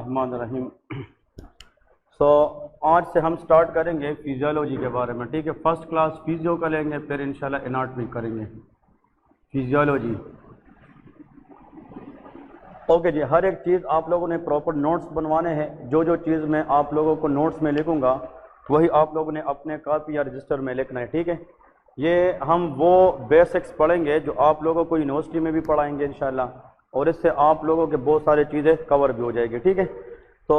बिस्मिल्लाहिर्रहमानिर्रहीम। आज से हम स्टार्ट करेंगे फिजियोलॉजी के बारे में, ठीक है। फर्स्ट क्लास फिजियो का लेंगे, फिर इंशाल्लाह एनाटॉमी करेंगे, फिजियोलॉजी। ओके जी, हर एक चीज़ आप लोगों ने प्रॉपर नोट्स बनवाने हैं। जो जो चीज़ मैं आप लोगों को नोट्स में लिखूंगा वही आप लोगों ने अपने कॉपी या रजिस्टर में लिखना है, ठीक है। ये हम वो बेसिक्स पढ़ेंगे जो आप लोगों को यूनिवर्सिटी में भी पढ़ाएंगे इंशाल्लाह, और इससे आप लोगों के बहुत सारी चीज़ें कवर भी हो जाएगी, ठीक है। तो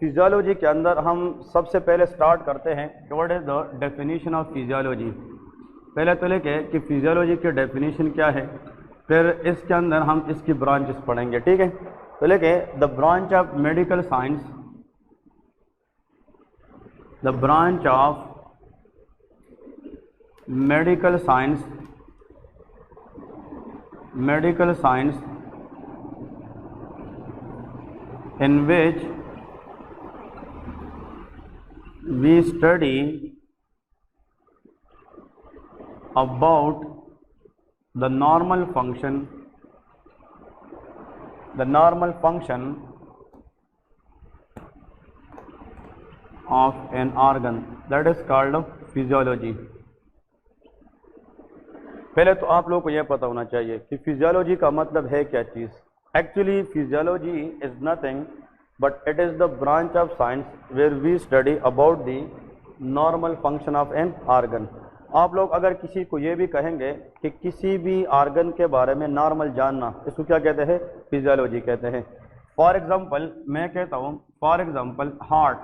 फिजियोलॉजी के अंदर हम सबसे पहले स्टार्ट करते हैं, what is the definition of physiology. पहले तो लिखे कि फिजियोलॉजी की डेफिनेशन क्या है, फिर इसके अंदर हम इसकी ब्रांचेस पढ़ेंगे, ठीक है। तो लिखे the branch of medical science, the branch of medical science, medical science in which we study about the normal function of an organ, that is called physiology। पहले तो आप लोगों को यह पता होना चाहिए कि फिजियोलॉजी का मतलब है क्या चीज़। Actually, physiology is nothing but it is the branch of science where we study about the normal function of an organ। आप लोग अगर किसी को ये भी कहेंगे कि किसी भी ऑर्गन के बारे में नॉर्मल जानना, इसको क्या कहते हैं? फिजियोलॉजी कहते हैं। फॉर एग्जांपल मैं कहता हूँ, फॉर एग्जांपल हार्ट,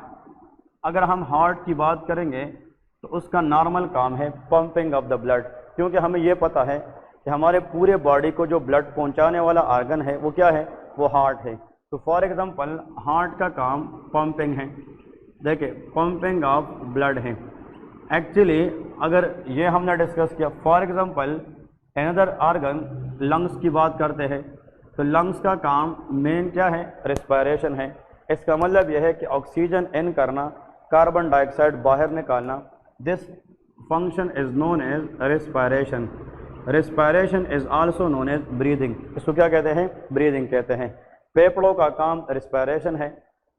अगर हम हार्ट की बात करेंगे तो उसका नॉर्मल काम है पंपिंग ऑफ द ब्लड, क्योंकि हमें ये पता है कि हमारे पूरे बॉडी को जो ब्लड पहुंचाने वाला ऑर्गन है वो क्या है? वो हार्ट है। तो फॉर एग्जांपल हार्ट का काम पंपिंग है, देखिए पंपिंग ऑफ ब्लड है। एक्चुअली अगर ये हमने डिस्कस किया, for example another organ lungs की बात करते हैं, तो लंग्स का काम मेन क्या है? रिस्पायरेशन है। इसका मतलब यह है कि ऑक्सीजन इन करना, कार्बन डाइऑक्साइड बाहर निकालना। This function is known as respiration. Respiration is also known as breathing. इसको क्या कहते हैं? ब्रीदिंग कहते हैं। फेफड़ों का काम रिस्पायरेशन है,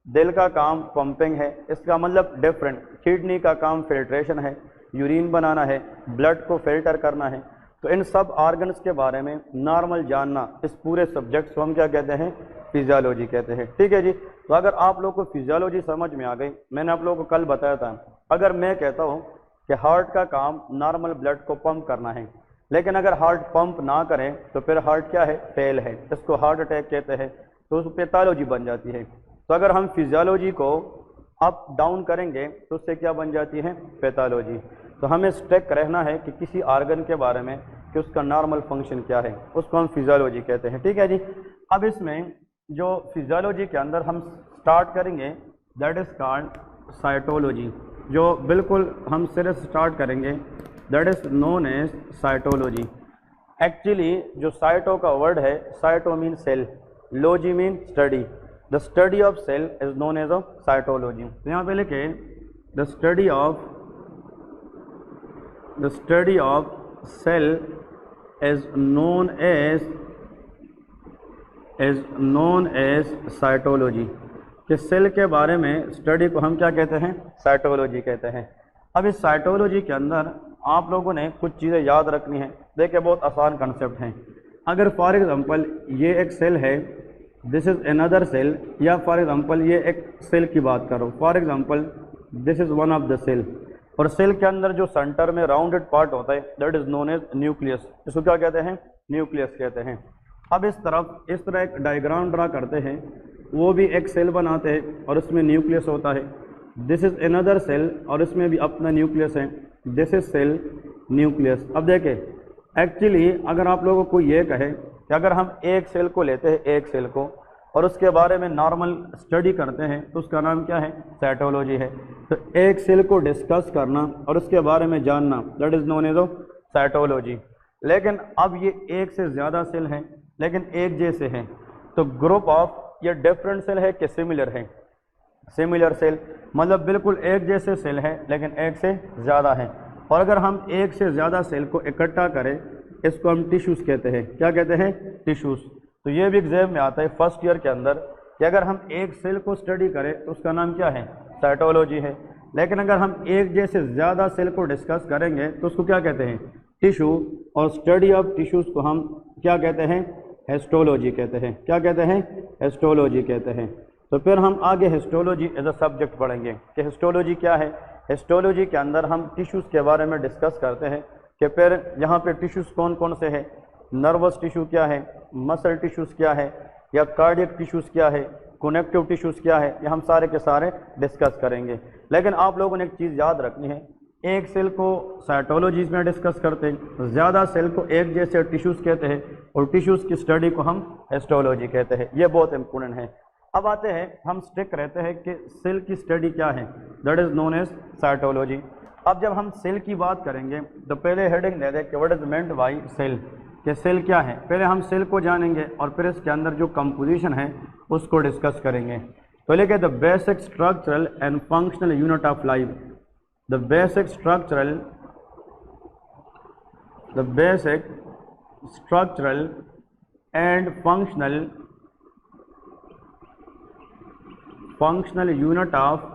दिल का काम पंपिंग है। इसका मतलब डिफरेंट। किडनी का काम फिल्ट्रेशन है, यूरिन बनाना है, ब्लड को फिल्टर करना है। तो इन सब ऑर्गन्स के बारे में नॉर्मल जानना, इस पूरे सब्जेक्ट को हम क्या कहते हैं? फिजियोलॉजी कहते हैं, ठीक है जी। तो अगर आप लोग को फिजियोलॉजी समझ में आ गई, मैंने आप लोगों को कल बताया था, अगर मैं कहता हूँ कि हार्ट का काम नॉर्मल ब्लड को पंप करना है, लेकिन अगर हार्ट पंप ना करें तो फिर हार्ट क्या है? फेल है। इसको हार्ट अटैक कहते हैं, तो उस पैथोलॉजी बन जाती है। तो अगर हम फिजियोलॉजी को अप डाउन करेंगे तो उससे क्या बन जाती है? पैथोलॉजी। तो हमें स्ट्रिक्ट रहना है कि किसी ऑर्गन के बारे में कि उसका नॉर्मल फंक्शन क्या है, उसको हम फिजियोलॉजी कहते हैं, ठीक है जी। अब इसमें जो फिजियोलॉजी के अंदर हम स्टार्ट करेंगे दैट इज कॉल्ड साइटोलॉजी। जो बिल्कुल हम सिरे से स्टार्ट करेंगे that is known as cytology. Actually जो साइटो का वर्ड है, cyto mean cell, logy mean study. The study of cell is known as of cytology. तो यहाँ पे लिखे the study of cell is known as cytology. कि cell के बारे में स्टडी को हम क्या कहते हैं? साइटोलॉजी कहते हैं। अब इस साइटोलॉजी के अंदर आप लोगों ने कुछ चीज़ें याद रखनी है। देखिए बहुत आसान कंसेप्ट हैं। अगर फॉर एग्जांपल ये एक सेल है, दिस इज़ अनदर सेल, या फॉर एग्जांपल ये एक सेल की बात करो, for example this is one of the cell, और सेल के अंदर जो सेंटर में राउंडेड पार्ट होता है that is known as nucleus. इसको क्या कहते हैं? न्यूक्लियस कहते हैं। अब इस तरह एक डायग्राम ड्रा करते हैं, वो भी एक सेल बनाते हैं और उसमें न्यूक्लियस होता है। दिस इज़ अनदर सेल और इसमें भी अपना न्यूक्लियस है, दिस इज सेल न्यूक्लियस। अब देखें एक्चुअली अगर आप लोगों को ये कहे कि अगर हम एक सेल को लेते हैं, एक सेल को, और उसके बारे में नॉर्मल स्टडी करते हैं तो उसका नाम क्या है? साइटोलॉजी है। तो एक सेल को डिस्कस करना और उसके बारे में जानना that is known as of cytology. लेकिन अब ये एक से ज़्यादा सेल हैं लेकिन एक जैसे हैं, तो ग्रुप ऑफ ये डिफरेंट सेल है कि सिमिलर है? सिमिलर सेल मतलब बिल्कुल एक जैसे सेल है लेकिन एक से ज़्यादा है। और अगर हम एक से ज़्यादा सेल को इकट्ठा करें इसको हम टिश्यूज़ कहते हैं। क्या कहते हैं? टिश्यूज़। तो ये भी एग्जाम में आता है फर्स्ट ईयर के अंदर कि अगर हम एक सेल को स्टडी करें तो उसका नाम क्या है, साइटोलॉजी है। लेकिन अगर हम एक जैसे ज़्यादा सेल को डिस्कस करेंगे तो उसको क्या कहते हैं, टिश्यू। और स्टडी ऑफ टिश्यूज़ को हम क्या कहते हैं, हिस्टोलॉजी कहते हैं। क्या कहते हैं, हिस्टोलॉजी कहते हैं। तो फिर हम आगे हिस्टोलॉजी एज अ सब्जेक्ट पढ़ेंगे कि हिस्टोलॉजी क्या है। हिस्टोलॉजी के अंदर हम टिश्यूज़ के बारे में डिस्कस करते हैं कि फिर यहाँ पे टिश्यूज़ कौन कौन से हैं, नर्वस टिश्यू क्या है, मसल टिश्यूज़ क्या है, या कार्डियक टिश्यूज़ क्या है, कनेक्टिव टिश्यूज़ क्या है, ये हम सारे के सारे डिस्कस करेंगे। लेकिन आप लोगों ने एक चीज़ याद रखनी है, एक सेल को साइटोलॉजीज में डिस्कस करते हैं, ज़्यादा सेल को एक जैसे टिश्यूज़ कहते हैं, और टिश्यूज़ की स्टडी को हम हिस्टोलॉजी कहते हैं। ये बहुत इंपॉर्टेंट है। अब आते हैं, हम स्टिक रहते हैं कि सेल की स्टडी क्या है, that is known as cytology. अब जब हम सेल की बात करेंगे तो पहले हेडिंग दे दें कि what is meant by cell, कि सेल क्या है। पहले हम सेल को जानेंगे और फिर इसके अंदर जो कंपोजिशन है उसको डिस्कस करेंगे। तो लेके the basic structural and functional unit of life, the basic structural and functional unit of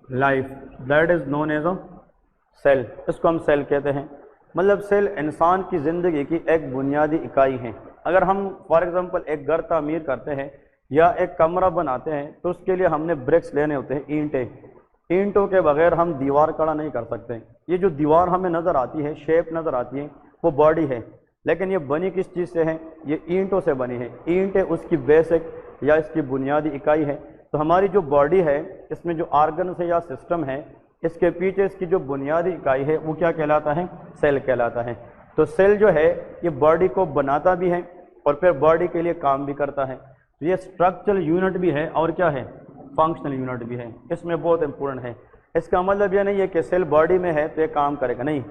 life, that is known as a cell. इसको हम सेल कहते हैं। मतलब सेल इंसान की ज़िंदगी की एक बुनियादी इकाई है। अगर हम फॉर एग्जांपल एक घर तामीर करते हैं या एक कमरा बनाते हैं तो उसके लिए हमने ब्रिक्स लेने होते हैं, ईंटें। ईंटों के बगैर हम दीवार खड़ा नहीं कर सकते। ये जो दीवार हमें नज़र आती है, शेप नज़र आती है, वो बॉडी है। लेकिन ये बनी किस चीज़ से है, ये ईंटों से बनी है। ईंटें उसकी बेसिक या इसकी बुनियादी इकाई है। तो हमारी जो बॉडी है, इसमें जो आर्गन है या सिस्टम है, इसके पीछे इसकी जो बुनियादी इकाई है वो क्या कहलाता है, सेल कहलाता है। तो सेल जो है ये बॉडी को बनाता भी है और फिर बॉडी के लिए काम भी करता है। तो ये स्ट्रक्चरल यूनिट भी है और क्या है, फंक्शनल यूनिट भी है। इसमें बहुत इंपॉर्टेंट है। इसका मतलब ये नहीं है कि सेल बॉडी में है तो ये काम करेगा, नहीं।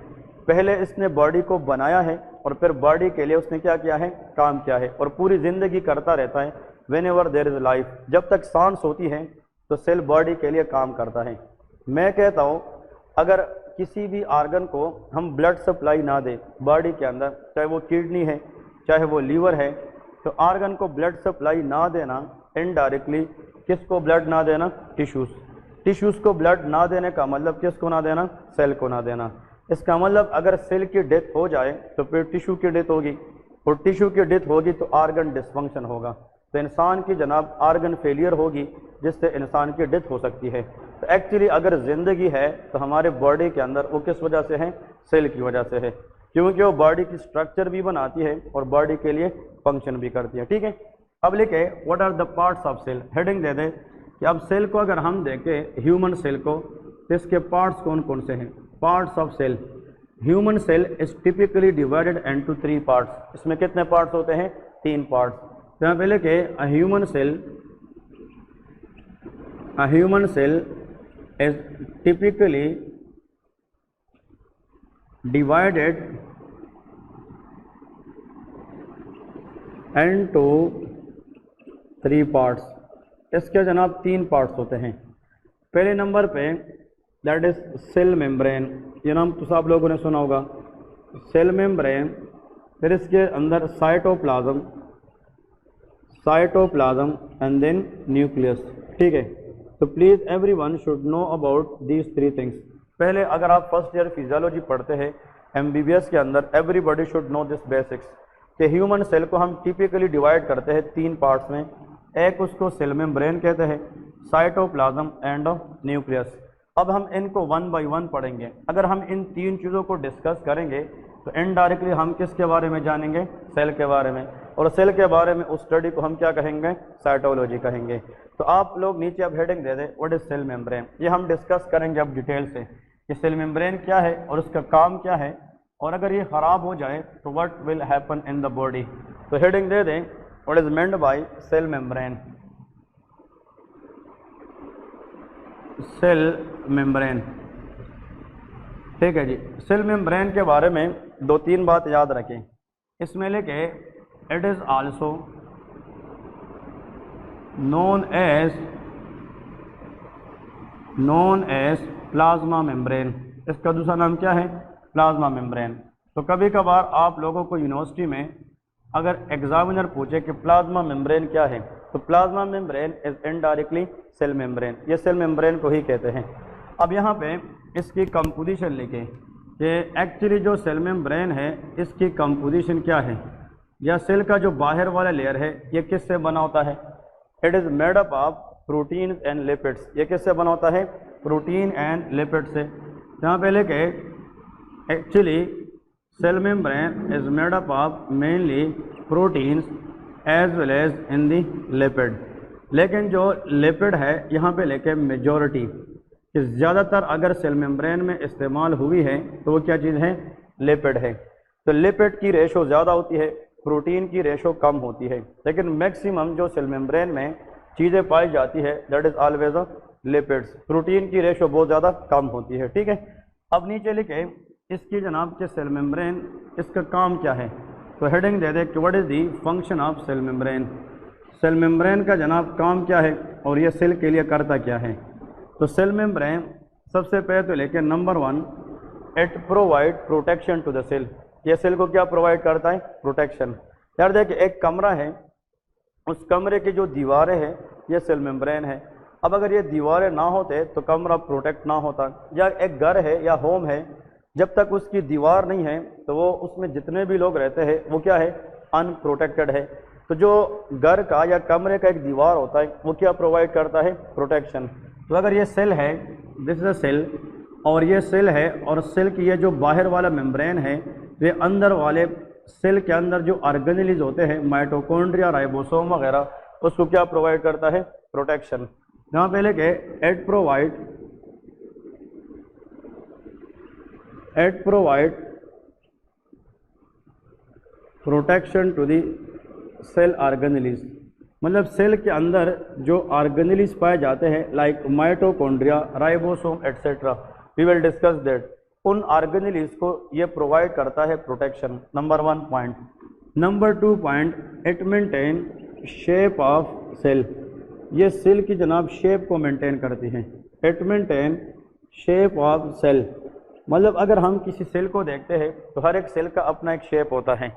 पहले इसने बॉडी को बनाया है और फिर बॉडी के लिए उसने क्या किया है, काम किया है, और पूरी ज़िंदगी करता रहता है। Whenever there is life, जब तक सांस होती है तो सेल बॉडी के लिए काम करता है। मैं कहता हूँ अगर किसी भी आर्गन को हम ब्लड सप्लाई ना दें बॉडी के अंदर, चाहे वो किडनी है चाहे वो लीवर है, तो आर्गन को ब्लड सप्लाई ना देना इनडायरेक्टली किसको ब्लड ना देना, टिश्यूज़ को ब्लड ना देने का मतलब किसको ना देना, सेल को ना देना। इसका मतलब अगर सेल की डेथ हो जाए तो फिर टिश्यू की डेथ होगी, और टिश्यू की डेथ होगी तो आर्गन डिसफंक्शन होगा। तो इंसान की जनाब आर्गन फेलियर होगी जिससे इंसान की डेथ हो सकती है। तो एक्चुअली अगर ज़िंदगी है तो हमारे बॉडी के अंदर वो किस वजह से है, सेल की वजह से है, क्योंकि वो बॉडी की स्ट्रक्चर भी बनाती है और बॉडी के लिए फंक्शन भी करती है। ठीक है, अब लिखे what are the parts of cell. Heading दे दें कि अब सेल को अगर हम देखें ह्यूमन सेल को तो इसके पार्ट्स कौन कौन से हैं। Parts of cell, human cell is typically divided into 3 parts. इसमें कितने पार्ट्स होते हैं, 3 पार्ट्स। तो यहाँ पे लिखे a human cell is typically divided into 3 parts। इसके जनाब 3 पार्ट्स होते हैं। पहले नंबर पे दैट इज सेल मेम्ब्रेन, ये नाम तो सब लोगों ने सुना होगा, सेल मेम्ब्रेन। फिर इसके अंदर साइटोप्लाज्म एंड देन न्यूक्लियस। ठीक है, तो please everyone should know about these 3 things. पहले अगर आप फर्स्ट ईयर फिजियोलॉजी पढ़ते हैं MBBS के अंदर, everybody should know this basics कि ह्यूमन सेल को हम टिपिकली डिवाइड करते हैं 3 पार्ट्स में। एक उसको सेल मेम्ब्रेन कहते हैं, साइटोप्लाज्म एंड न्यूक्लियस। अब हम इनको 1 बाय 1 पढ़ेंगे। अगर हम इन 3 चीज़ों को डिस्कस करेंगे तो इनडायरेक्टली हम किसके बारे में जानेंगे, सेल के बारे में, और सेल के बारे में उस स्टडी को हम क्या कहेंगे, साइटोलॉजी कहेंगे। तो आप लोग नीचे अब हेडिंग दे दें व्हाट इज सेल मेम्ब्रेन। ये हम डिस्कस करेंगे अब डिटेल से कि सेल मेम्ब्रेन क्या है और उसका काम क्या है, और अगर ये ख़राब हो जाए तो what will happen in the body. तो हेडिंग दे दें what is meant by cell membrane. Cell membrane, ठीक है जी। सेल मेम्ब्रेन के बारे में 2-3 बात याद रखें। इसमें लेके it is also known as plasma membrane. इसका दूसरा नाम क्या है, प्लाज्मा मेम्ब्रेन। तो कभी कभार आप लोगों को यूनिवर्सिटी में अगर एग्जामिनर पूछे कि प्लाज्मा मेम्ब्रेन क्या है, तो plasma membrane is indirectly cell membrane, ये सेल मेम्ब्रेन को ही कहते हैं। अब यहाँ पे इसकी कंपोजिशन लिखें कि एक्चुअली जो सेल मेम्ब्रेन है इसकी कंपोजिशन क्या है, या सेल का जो बाहर वाला लेयर है ये किससे बना होता है। It is made up of protein and lipids, ये किससे बना होता है, प्रोटीन एंड लिपिड से। यहाँ पे लिखे actually cell membrane is made up of mainly proteins as well as in the lipid, लेकिन जो लिपिड है यहाँ पे लेके मेजॉरिटी कि ज़्यादातर अगर सेल मेम्ब्रेन में इस्तेमाल हुई है तो वो क्या चीज़ है, लिपिड है। तो लिपिड की रेशो ज़्यादा होती है, प्रोटीन की रेशो कम होती है, लेकिन मैक्सिमम जो सेल मेम्ब्रेन में चीज़ें पाई जाती है that is always a lipids, protein की रेशो बहुत ज़्यादा कम होती है। ठीक है, अब नीचे लिखे इसकी जनाब के सेल मेम्ब्रेन इसका काम क्या है, तो हेडिंग दे दे कि what is the function of cell membrane, cell membrane का जनाब काम क्या है और ये सेल के लिए करता क्या है। तो सेल मेम्ब्रेन सबसे पहले तो लेके number 1, it provide protection to the cell, ये सेल को क्या प्रोवाइड करता है, प्रोटेक्शन। यार देखिए एक कमरा है, उस कमरे की जो दीवारें हैं ये सेल मेम्ब्रेन है। अब अगर ये दीवारें ना होते तो कमरा प्रोटेक्ट ना होता, या एक घर है या होम है, जब तक उसकी दीवार नहीं है तो वो उसमें जितने भी लोग रहते हैं वो क्या है, अनप्रोटेक्टेड है। तो जो घर का या कमरे का एक दीवार होता है वो क्या प्रोवाइड करता है, प्रोटेक्शन। तो अगर ये सेल है, दिस इज अ सेल, और ये सेल है, और सेल की ये जो बाहर वाला मेम्ब्रेन है, ये अंदर वाले सेल के अंदर जो ऑर्गेनेल्स होते हैं, माइटोकॉन्ड्रिया, राइबोसोम वगैरह, उसको क्या प्रोवाइड करता है, प्रोटेक्शन। यहाँ पे लेके it provide protection to the cell organelles, मतलब सेल के अंदर जो ऑर्गेनेल्स पाए जाते हैं like mitochondria, ribosome etcetera, we will discuss that, उन ऑर्गेनेल्स को ये प्रोवाइड करता है protection, number 1 point. Number 2 point, it maintain shape of cell, ये सेल की जनाब शेप को मेंटेन करती हैं। It maintain shape of cell, मतलब अगर हम किसी सेल को देखते हैं तो हर एक सेल का अपना एक शेप होता है,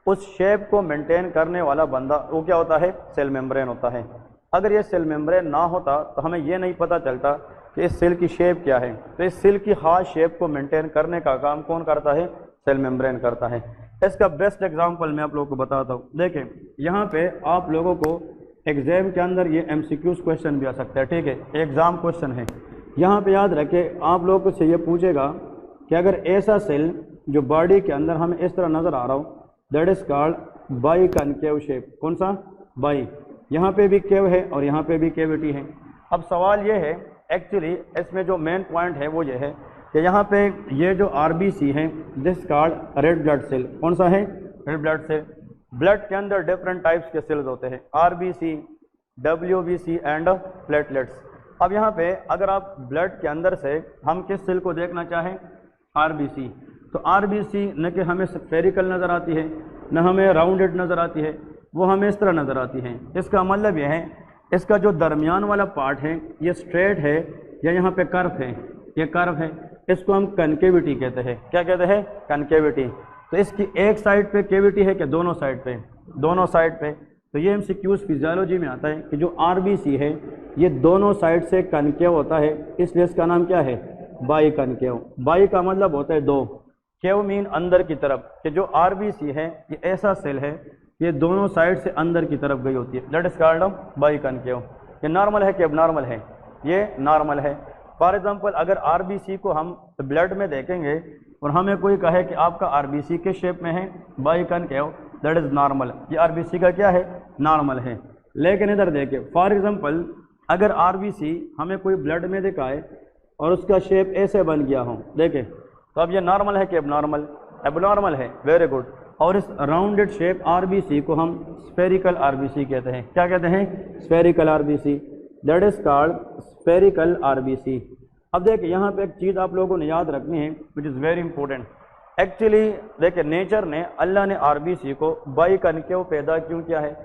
उस शेप को मेंटेन करने वाला बंदा वो क्या होता है, सेल मेम्ब्रेन होता है। अगर ये सेल मेम्ब्रेन ना होता तो हमें ये नहीं पता चलता कि इस सेल की शेप क्या है। तो इस सेल की खास शेप को मेंटेन करने का काम कौन करता है, सेल मेम्ब्रेन करता है। इसका बेस्ट एग्जांपल मैं आप लोगों को बताता हूँ। देखें यहाँ पे आप लोगों को एग्जाम के अंदर ये MCQs क्वेश्चन भी आ सकता है, ठीक है, एग्जाम क्वेश्चन है। यहाँ पे याद रखें, आप लोगों से ये पूछेगा कि अगर ऐसा सेल जो बॉडी के अंदर हमें इस तरह नज़र आ रहा हो, that is called by concave shape. कौन सा, बाई, यहाँ पे भी केव है और यहाँ पे भी केविटी है। अब सवाल ये है, एक्चुअली इसमें जो मेन पॉइंट है वो ये है कि यहाँ पे ये जो RBC है, this called red blood cell. कौन सा है, रेड ब्लड सेल। ब्लड के अंदर डिफरेंट टाइप्स के सेल्स होते हैं, RBC, WBC एंड प्लेटलेट्स। अब यहाँ पे अगर आप ब्लड के अंदर से हम किस सेल को देखना चाहें, RBC, तो RBC न कि हमें स्फेरिकल नज़र आती है, न हमें राउंडेड नज़र आती है, वो हमें इस तरह नज़र आती है। इसका मतलब यह है इसका जो दरमियान वाला पार्ट है ये स्ट्रेट है या यहाँ पे कर्व है, ये कर्व है, इसको हम कनकेविटी कहते हैं। क्या कहते हैं, कनकेविटी। तो इसकी एक साइड पे केविटी है कि दोनों साइड पे, दोनों साइड पे। तो ये MCQs फिजियोलॉजी में आता है कि जो RBC है ये दोनों साइड से कनकेव होता है, इसलिए इसका नाम क्या है, बाई कनकेव। बाई का मतलब होता है दो, केव मीन अंदर की तरफ, कि जो RBC है ये ऐसा सेल है ये दोनों साइड से अंदर की तरफ गई होती है, that is called by concave. ये नॉर्मल है कि एबनॉर्मल है, ये नॉर्मल है। फॉर एग्जांपल अगर RBC को हम ब्लड में देखेंगे और हमें कोई कहे कि आपका RBC के शेप में है, by concave, that is normal, ये RBC का क्या है, नॉर्मल है। लेकिन इधर देखें, फॉर एग्जांपल अगर RBC हमें कोई ब्लड में दिखाए और उसका शेप ऐसे बन गया हो, देखें, तो अब ये नॉर्मल है कि एबनॉर्मल, एबनॉर्मल है, वेरी गुड। और इस राउंडेड शेप RBC को हम स्फेरिकल RBC कहते हैं। क्या कहते हैं, spherical RBC, that is called spherical RBC। अब देखिए यहाँ पे एक चीज़ आप लोगों ने याद रखनी है which is very important. Actually देखिए नेचर ने, अल्लाह ने RBC को बाई कनकेव पैदा क्यों किया है,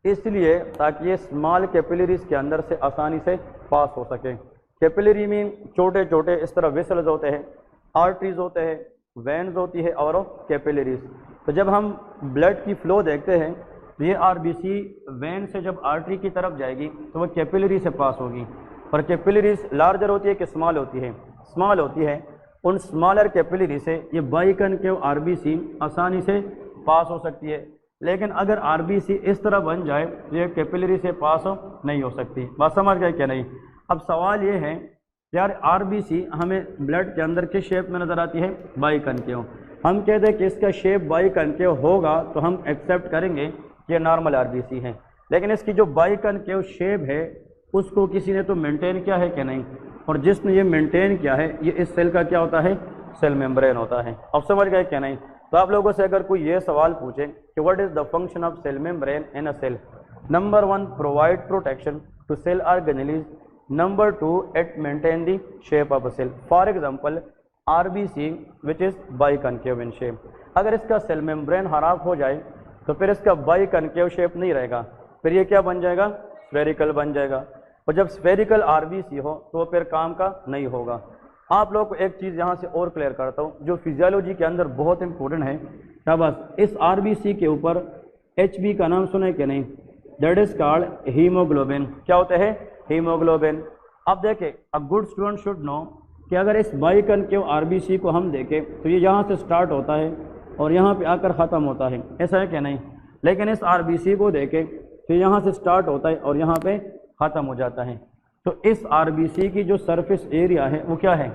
इसलिए ताकि ये स्मॉल कैपिलरीज के अंदर से आसानी से पास हो सके। कैपिलरी मीन छोटे छोटे इस तरह वेसल्स होते हैं, आर्टरीज होते हैं, वेन्स होती है और कैपिलरीज। तो जब हम ब्लड की फ्लो देखते हैं तो ये आरबीसी वेन से जब आर्टरी की तरफ जाएगी तो वह कैपिलरी से पास होगी, और कैपिलरीज लार्जर होती है कि स्मॉल होती है? स्मॉल होती है। उन स्मॉलर कैपिलरी से ये बाइकनकेव आरबीसी आसानी से पास हो सकती है, लेकिन अगर आरबीसी इस तरह बन जाए तो ये कैपिलरी से पास नहीं हो सकती। बात समझ गए क्या नहीं? अब सवाल ये है यार आरबीसी हमें ब्लड के अंदर किस शेप में नज़र आती है? बाइकनकेव। हम कहते हैं कि इसका शेप बाइकनकेव होगा तो हम एक्सेप्ट करेंगे कि ये नॉर्मल आरबीसी है, लेकिन इसकी जो बाइकनकेव शेप है उसको किसी ने तो मेंटेन किया है कि नहीं, और जिसने ये मेंटेन किया है ये इस सेल का क्या होता है? सेल मेम्ब्रेन होता है। अब समझ गए क्या नहीं? तो आप लोगों से अगर कोई ये सवाल पूछे कि what is the function of cell membrane in a cell, number 1 provide protection to cell organelles, number 2 it maintain the shape of a cell. For example RBC which is biconcave in shape, अगर इसका cell membrane खराब हो जाए तो फिर इसका biconcave shape नहीं रहेगा, फिर ये क्या बन जाएगा? स्फेरिकल बन जाएगा, और जब स्फेरिकल आरबीसी हो तो फिर काम का नहीं होगा। आप लोग को एक चीज़ यहाँ से और क्लियर करता हूँ जो फिजियोलॉजी के अंदर बहुत इंपॉर्टेंट है। क्या बस इस आरबीसी के ऊपर एचबी का नाम सुने कि नहीं? That is called haemoglobin. क्या होते हैं? हीमोग्लोबिन। अब देखें, a good student should know कि अगर इस बाइकनकेव आरबीसी को हम देखें तो ये यहाँ से स्टार्ट होता है और यहाँ पे आकर ख़त्म होता है, ऐसा है कि नहीं? लेकिन इस आरबीसी को देखें तो यहाँ से स्टार्ट होता है और यहाँ पे ख़त्म हो जाता है। तो इस आरबीसी की जो सरफेस एरिया है वो क्या है?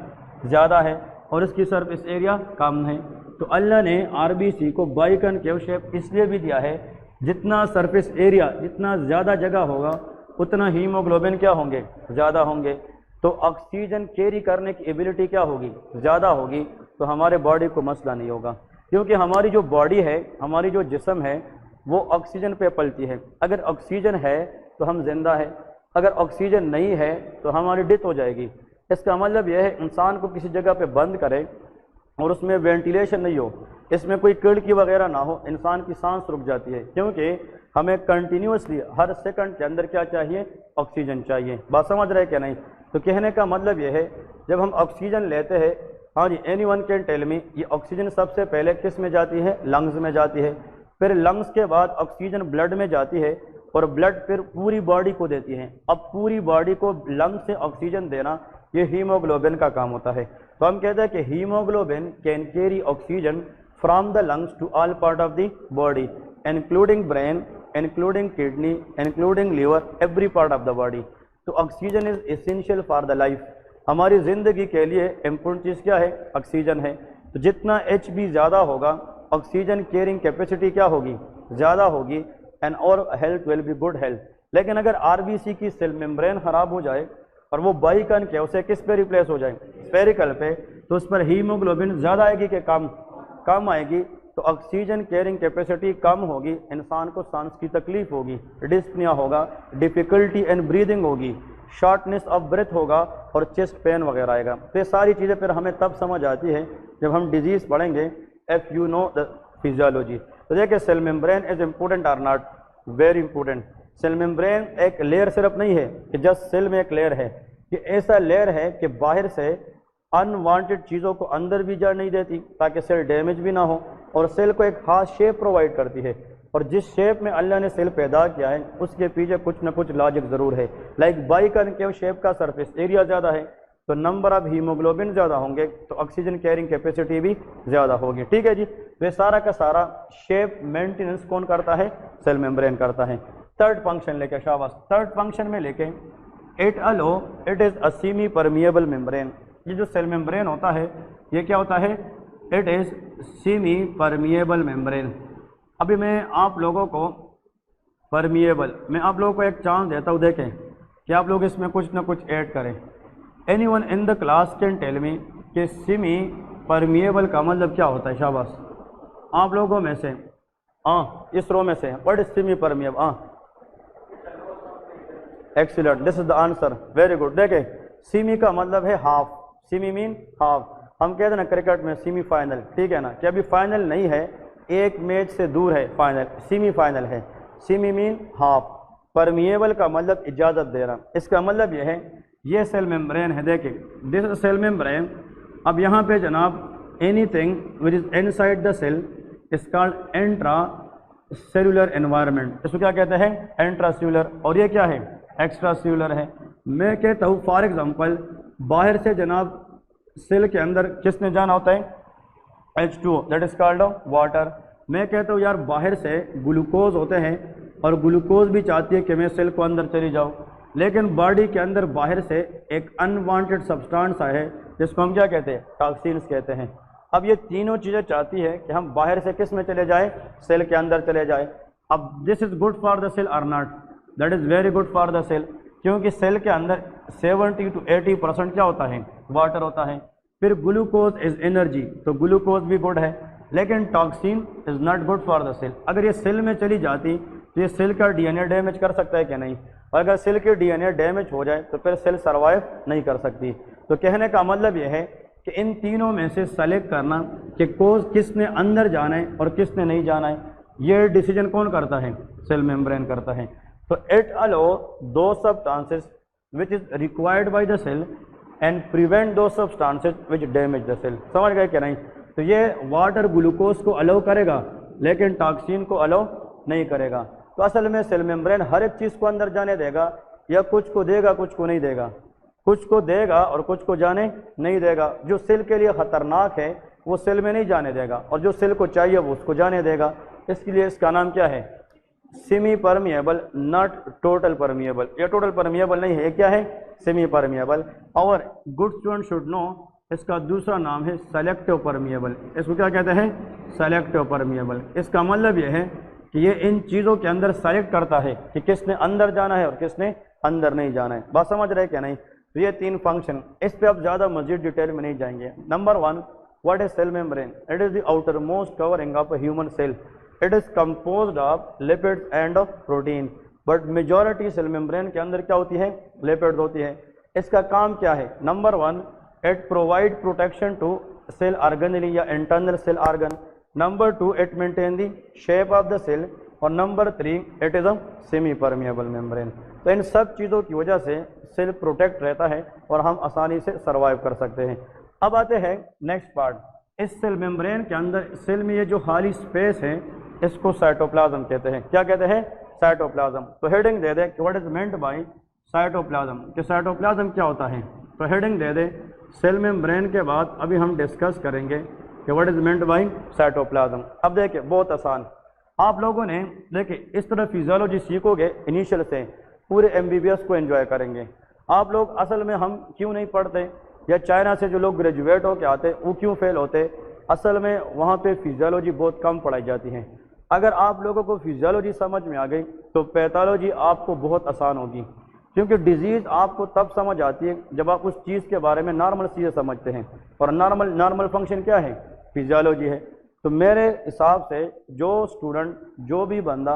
ज़्यादा है, और इसकी सरफेस एरिया कम है। तो अल्लाह ने आरबीसी को बाइकनकेव शेप इसलिए भी दिया है, जितना सरफेस एरिया, जितना ज़्यादा जगह होगा उतना हीमोग्लोबिन क्या होंगे? ज़्यादा होंगे। तो ऑक्सीजन कैरी करने की एबिलिटी क्या होगी? ज़्यादा होगी। तो हमारे बॉडी को मसला नहीं होगा, क्योंकि हमारी जो बॉडी है, हमारी जो जिस्म है वो ऑक्सीजन पे पलती है। अगर ऑक्सीजन है तो हम जिंदा है, अगर ऑक्सीजन नहीं है तो हमारी डेथ हो जाएगी। इसका मतलब यह है इंसान को किसी जगह पे बंद करे और उसमें वेंटिलेशन नहीं हो, इसमें कोई खिड़की वगैरह ना हो, इंसान की सांस रुक जाती है, क्योंकि हमें कंटिन्यूसली हर सेकंड के अंदर क्या चाहिए? ऑक्सीजन चाहिए। बात समझ रहे क्या नहीं? तो कहने का मतलब यह है जब हम ऑक्सीजन लेते हैं, हाँ जी, anyone can tell me, ये ऑक्सीजन सबसे पहले किस में जाती है? लंग्स में जाती है, फिर लंग्स के बाद ऑक्सीजन ब्लड में जाती है, और ब्लड फिर पूरी बॉडी को देती है। अब पूरी बॉडी को लंग्स से ऑक्सीजन देना ये हीमोग्लोबिन का काम होता है। तो हम कहते हैं कि haemoglobin can carry oxygen from the lungs to all part of the body, including brain, including kidney, including liver, every part of the body. तो oxygen is essential for the life. हमारी ज़िंदगी के लिए इम्पोर्टेंट चीज़ क्या है? Oxygen है। तो जितना HB ज़्यादा होगा, ऑक्सीजन कैरिंग कैपेसिटी क्या होगी? ज़्यादा होगी, एंड और health will be good health. लेकिन अगर आरबीसी की सेल मेम्ब्रेन खराब हो जाए और वो बाइकनकेव से किस पे रिप्लेस हो जाए? स्फेरिकल पे, तो उस पर हीमोग्लोबिन ज़्यादा आएगी कि कम आएगी? तो ऑक्सीजन कैरिंग कैपेसिटी कम होगी, इंसान को सांस की तकलीफ होगी, डिस्पनिया होगा, डिफ़िकल्टी एंड ब्रीदिंग होगी, शॉर्टनेस ऑफ ब्रेथ होगा, और चेस्ट पेन वगैरह आएगा। तो ये सारी चीज़ें फिर हमें तब समझ आती है जब हम डिजीज़ पढ़ेंगे, if you know the physiology. तो देखिए, cell membrane is important or not? Very important. Cell membrane एक लेयर सिर्फ नहीं है कि जस्ट सेल में एक लेयर है, ये ऐसा लेयर है कि बाहर से अनवांटेड चीज़ों को अंदर भी जा नहीं देती ताकि सेल डैमेज भी ना हो, और सेल को एक खास शेप प्रोवाइड करती है। और जिस शेप में अल्लाह ने सेल पैदा किया है उसके पीछे कुछ ना कुछ लॉजिक ज़रूर है। लाइक बाइकनकेव शेप का सरफेस एरिया ज़्यादा है तो नंबर ऑफ हीमोग्लोबिन ज़्यादा होंगे, तो ऑक्सीजन कैरिंग कैपेसिटी भी ज़्यादा होगी। ठीक है जी। वे सारा का सारा शेप मेंटेनेंस कौन करता है? सेल मेम्ब्रेन करता है। थर्ड फंक्शन लेके, शाबाश, थर्ड फंक्शन में लेके, it is a semi permeable membrane. ये जो सेल मेम्ब्रेन होता है ये क्या होता है? It is semi permeable membrane. अभी मैं आप लोगों को परमिएबल, मैं आप लोगों को एक चांस देता हूँ, देखें कि आप लोग इसमें कुछ ना कुछ ऐड करें। Anyone in the class can tell me कि सेमी परमिएबल का मतलब क्या होता है? शाबाश, आप लोगों में से, हाँ, इस रो में से, व्हाट इज सेमी परमिएबल? हाँ, excellent, this is the answer, very good. देखें, सेमी का मतलब है हाफ, सेमी मीन हाफ। हम कहते हैं ना क्रिकेट में सेमी फाइनल, ठीक है ना, कि अभी फाइनल नहीं है, एक मैच से दूर है फाइनल, सेमी फाइनल है। Semi mean half. परमिएबल का मतलब इजाज़त दे रहा। इसका मतलब यह है, ये सेल मेम्ब्रेन है, देखिए दिस सेल मेम्ब्रेन। अब यहाँ पे जनाब anything which is inside the cell is called intracellular environment. इसको क्या कहते हैं? Intracellular. और ये क्या है? एक्स्ट्रा सेलुलर है। मैं कहता हूँ फॉर एग्जांपल बाहर से जनाब सेल के अंदर किसने जाना होता है? H2O, that is called water. मैं कहता हूँ यार बाहर से ग्लूकोज होते हैं और ग्लूकोज भी चाहती है कि मैं सेल को अंदर चली जाऊँ, लेकिन बॉडी के अंदर बाहर से एक अनवांटेड सब्सटेंस है जिसको हम क्या कहते हैं? टॉक्सिन्स कहते हैं। अब ये तीनों चीज़ें चाहती है कि हम बाहर से किस में चले जाए? सेल के अंदर चले जाए। अब this is good for the cell or not? That is very good for the cell, क्योंकि सेल के अंदर 70 to 80% क्या होता है? वाटर होता है। फिर ग्लूकोज इज एनर्जी, तो ग्लूकोज भी गुड है, लेकिन toxin is not good for the cell. अगर ये सेल में चली जाती तो ये सेल का डीएनए डैमेज कर सकता है कि नहीं? और अगर सेल की डीएनए डैमेज हो जाए तो फिर सेल सर्वाइव नहीं कर सकती। तो कहने का मतलब यह है कि इन तीनों में से सेलेक्ट करना कि कोज किसने अंदर जाना है और किसने नहीं जाना है, ये डिसीजन कौन करता है? सेल मेम्ब्रेन करता है। तो it allow those substances which is required by the cell and prevent those substances which damage the cell. समझ गए कि नहीं? तो ये वाटर ग्लूकोज को अलाउ करेगा लेकिन टॉक्सिन को अलाउ नहीं करेगा। तो असल में सेल मेम्ब्रेन हर एक चीज़ को अंदर जाने देगा, या कुछ को देगा कुछ को नहीं देगा, कुछ को देगा और कुछ को जाने नहीं देगा। जो सेल के लिए खतरनाक है वो सेल में नहीं जाने देगा, और जो सेल को चाहिए वो उसको जाने देगा। इसके लिए इसका नाम क्या है? Semi permeable, not total permeable. ये टोटल परमिएबल नहीं है, ये क्या है? Semi permeable. और गुड स्टूडेंट शुड नो इसका दूसरा नाम है सेलेक्टिव परमिएबल। इसको क्या कहते हैं? Selective permeable. इसका मतलब ये है कि ये इन चीज़ों के अंदर सेलेक्ट करता है कि किसने अंदर जाना है और किसने अंदर नहीं जाना है। बात समझ रहे क्या नहीं? तो ये तीन फंक्शन, इस पे अब ज़्यादा मजीद डिटेल में नहीं जाएंगे। Number 1, what is cell membrane? It is the outermost covering of a human cell. It is composed of lipids and of protein. But majority cell membrane के अंदर क्या होती है? लिपिड्स होती है। इसका काम क्या है? Number 1, it provide protection to cell organelle या internal cell organ. Number 2, it maintain the shape of the cell. और number 3, it is a semi permeable membrane. तो इन सब चीज़ों की वजह से सेल प्रोटेक्ट रहता है और हम आसानी से सर्वाइव कर सकते हैं। अब आते हैं नेक्स्ट पार्ट। इस सेल मेम्ब्रेन के अंदर सेल में ये जो खाली स्पेस है इसको साइटोप्लाज्म कहते हैं। क्या कहते हैं? साइटोप्लाज्म। तो हेडिंग दे दे कि what is meant bye cytoplasm, कि साइटोप्लाज्म क्या होता है। तो हेडिंग दे दे सेल मेम्ब्रेन के बाद अभी हम डिस्कस करेंगे कि what is meant bye cytoplasm. अब देखिए बहुत आसान, आप लोगों ने देखिए इस तरह फिजियोलॉजी सीखोगे इनिशियल से, पूरे एमबीबीएस को एंजॉय करेंगे आप लोग। असल में हम क्यों नहीं पढ़ते, या चाइना से जो लोग ग्रेजुएट होके आते वो क्यों फेल होते? असल में वहाँ पे फिजियोलॉजी बहुत कम पढ़ाई जाती है। अगर आप लोगों को फिजियोलॉजी समझ में आ गई तो पैथोलॉजी आपको बहुत आसान होगी, क्योंकि डिजीज़ आपको तब समझ आती है जब आप उस चीज़ के बारे में नॉर्मल चीज़ें समझते हैं, और नॉर्मल फंक्शन क्या है? फिजियोलॉजी है। तो मेरे हिसाब से जो स्टूडेंट, जो भी बंदा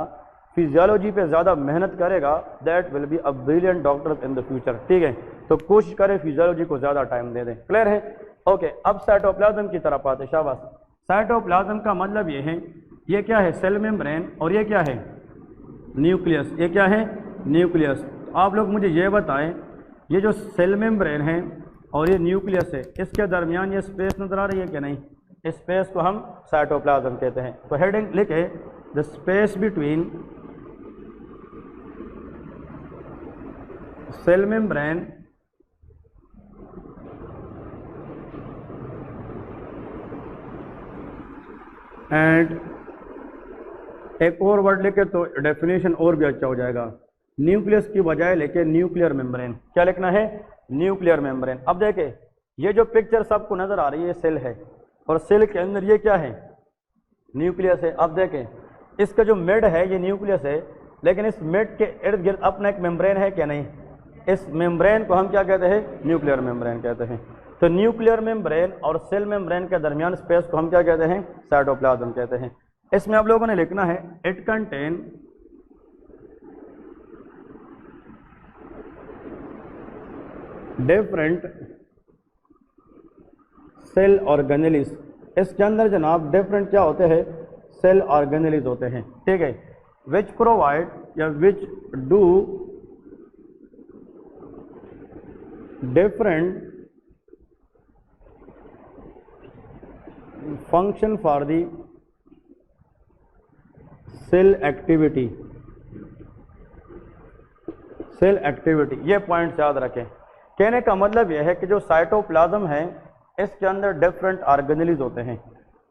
फिजियोलॉजी पे ज़्यादा मेहनत करेगा that will be a brilliant doctor in the future. ठीक है, तो कोशिश करें फिजियोलॉजी को ज़्यादा टाइम दे दें। क्लियर है? ओके, अब साइटोप्लाज्म की तरफ आते। शाबाश। साइटोप्लाज्म का मतलब ये है, ये क्या है? सेल मेम्ब्रेन, और ये क्या है? न्यूक्लियस। ये क्या है? न्यूक्लियस। आप लोग मुझे ये बताएं, ये जो सेल मेम्ब्रेन है और ये न्यूक्लियस है, इसके दरमियान ये स्पेस नजर आ रही है कि नहीं? इस स्पेस को हम साइटोप्लाज्म कहते हैं। तो हेडिंग लिखे the space between cell membrane and एक और वर्ड लेके तो डेफिनेशन और भी अच्छा हो जाएगा। न्यूक्लियस की बजाय लेके न्यूक्लियर मेम्ब्रेन। क्या लिखना है? Nuclear membrane. अब देखें ये जो पिक्चर सबको नजर आ रही है सेल है, और सेल के अंदर ये क्या है? न्यूक्लियस है। अब देखें इसका जो मिड है ये न्यूक्लियस है, लेकिन इस मिड के इर्द गिर्द अपना एक मेम्ब्रेन है क्या? नहीं। इस मेम्ब्रेन को हम क्या कहते हैं? न्यूक्लियर मेम्ब्रेन कहते हैं। तो न्यूक्लियर मेम्ब्रेन और सेल मेम्ब्रेन के दरमियान स्पेस को हम क्या कहते हैं? साइटोप्लाज्म कहते हैं। इसमें आप लोगों ने लिखना है it contain different cell organelles. इसके अंदर जनाब डिफरेंट क्या होते हैं? सेल ऑर्गेनेलिस होते हैं। ठीक है, विच प्रोवाइड या which do different function for the cell activity, cell activity, ये पॉइंट याद रखें। कहने का मतलब यह है कि जो साइटोप्लाज्म है इसके अंदर डिफरेंट ऑर्गेनेलीज होते हैं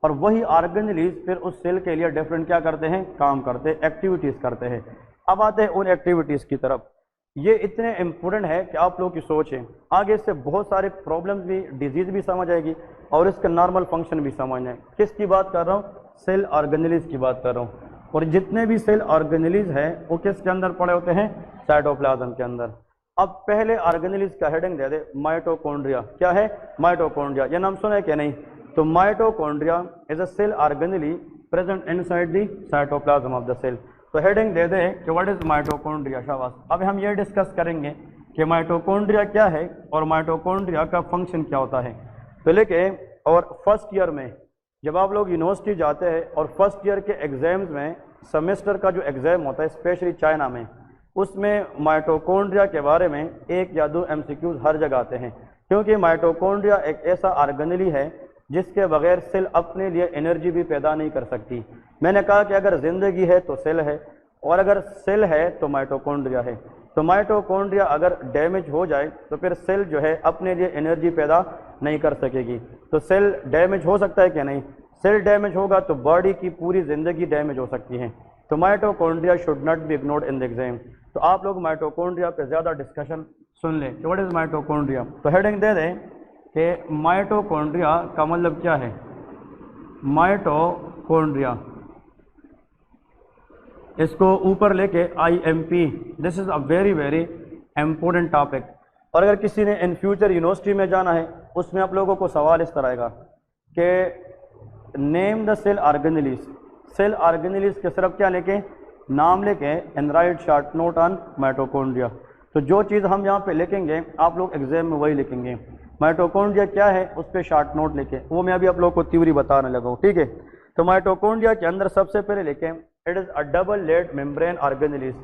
और वही ऑर्गेनेलीज फिर उस सेल के लिए डिफरेंट क्या करते हैं, काम करते हैं, एक्टिविटीज करते हैं। अब आते हैं उन एक्टिविटीज की तरफ। ये इतने इम्पोर्टेंट है कि आप लोग की सोच है, आगे इससे बहुत सारे प्रॉब्लम्स भी, डिजीज भी समझ आएगी और इसका नॉर्मल फंक्शन भी समझ आए। किसकी बात कर रहा हूँ, सेल ऑर्गेनेलीज की बात कर रहा हूँ। और जितने भी सेल ऑर्गेनेलीज हैं वो किसके अंदर पड़े होते हैं, साइटोप्लाज्म के अंदर। अब पहले ऑर्गेनेलीज का हेडिंग दे दे माइटोकॉन्ड्रिया। क्या है, माइटोकॉन्ड्रिया, ये नाम सुना है क्या नहीं? तो mitochondria is a cell organelle present inside the cytoplasm of the cell. तो हेडिंग दे दे कि व्हाट इज माइटोकॉन्ड्रिया, शाबाश। अब हम ये डिस्कस करेंगे कि माइटोकॉन्ड्रिया क्या है और माइटोकॉन्ड्रिया का फंक्शन क्या होता है। तो लेके और फर्स्ट ईयर में जब आप लोग यूनिवर्सिटी जाते हैं और फर्स्ट ईयर के एग्जाम्स में सेमेस्टर का जो एग्जाम होता है स्पेशली चाइना में, उसमें माइटोकॉन्ड्रिया के बारे में 1 या 2 MCQs हर जगह आते हैं। क्योंकि माइटोकॉन्ड्रिया एक ऐसा ऑर्गेनेली है जिसके बगैर सेल अपने लिए एनर्जी भी पैदा नहीं कर सकती। मैंने कहा कि अगर जिंदगी है तो सेल है और अगर सेल है तो माइटोकॉन्ड्रिया है। तो माइटोकॉन्ड्रिया अगर डैमेज हो जाए तो फिर सेल जो है अपने लिए एनर्जी पैदा नहीं कर सकेगी। तो सेल डैमेज हो सकता है क्या नहीं? सेल डैमेज होगा तो बॉडी की पूरी जिंदगी डैमेज हो सकती है। तो mitochondria should not be ignored in the exam. तो आप लोग माइटोकॉन्ड्रिया पे ज़्यादा डिस्कशन सुन लें कि व्हाट इज़ माइटोकॉन्ड्रिया। तो हेडिंग दे दें कि माइटोकॉन्ड्रिया का मतलब क्या है। माइटोकॉन्ड्रिया, इसको ऊपर लेके IMP, this is a very very important topic. और अगर किसी ने इन फ्यूचर यूनिवर्सिटी में जाना है उसमें आप लोगों को सवाल इस तरह आएगा कि name the cell organelles. Cell organelles के सिर्फ क्या लेके, नाम लेके and write short note on mitochondria. तो जो चीज़ हम यहाँ पे लिखेंगे आप लोग एग्जाम में वही लिखेंगे। माइटोकॉन्ड्रिया क्या है उस पर शॉर्ट नोट लिखें, वो मैं अभी आप लोगों को थ्योरी बताने लगा हूँ, ठीक है। तो माइटोकॉन्ड्रिया के अंदर सबसे पहले लिखें it is a double layered membrane organelles.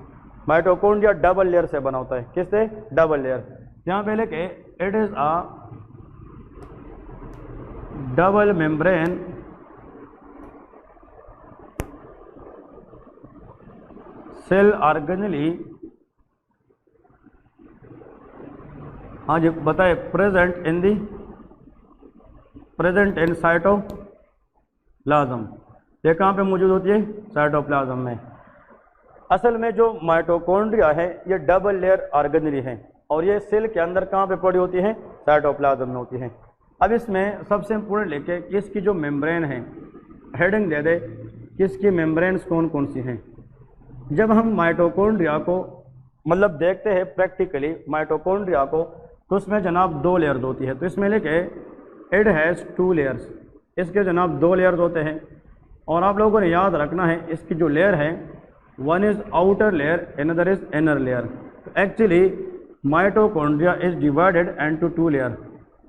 Mitochondria double layer से बना होता है, किससे, डबल लेयर। यहाँ पे लिखे it is a double membrane cell organelle, हाँ जी बताए, प्रेजेंट इन साइटोप्लाज्म। ये कहाँ पे मौजूद होती है, साइटोप्लाज्म में। असल में जो माइटोकॉन्ड्रिया है ये डबल लेयर ऑर्गेनेली है और ये सेल के अंदर कहाँ पे पड़ी होती है, साइटोप्लाज्म में होती है। अब इसमें सबसे इम्पोर्टेंट लेके कि इसकी जो मेम्ब्रेन है, हेडिंग दे दे कि इसकी मेम्ब्रेन्स कौन कौन सी हैं। जब हम माइटोकॉन्ड्रिया को मतलब देखते हैं प्रैक्टिकली माइटोकॉन्ड्रिया को, तो उसमें जनाब 2 लेयर्स होती है। तो इसमें लेके इट हैज़ 2 लेयर्स, इसके जनाब 2 लेयर्स होते हैं। और आप लोगों ने याद रखना है इसकी जो लेयर है, one is outer layer, another is inner layer. तो actually mitochondria is divided into 2 layer.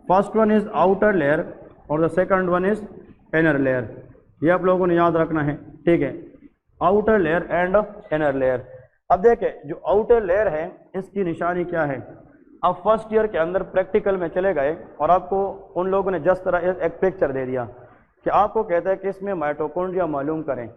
First one is outer layer और the second one is inner layer. ये आप लोगों ने याद रखना है, ठीक है, outer layer and inner layer. अब देखें जो आउटर लेयर है इसकी निशानी क्या है। अब फर्स्ट ईयर के अंदर प्रैक्टिकल में चले गए और आपको उन लोगों ने जिस तरह एक पिक्चर दे दिया कि आपको कहता है कि इसमें माइटोकॉन्ड्रिया मालूम करें।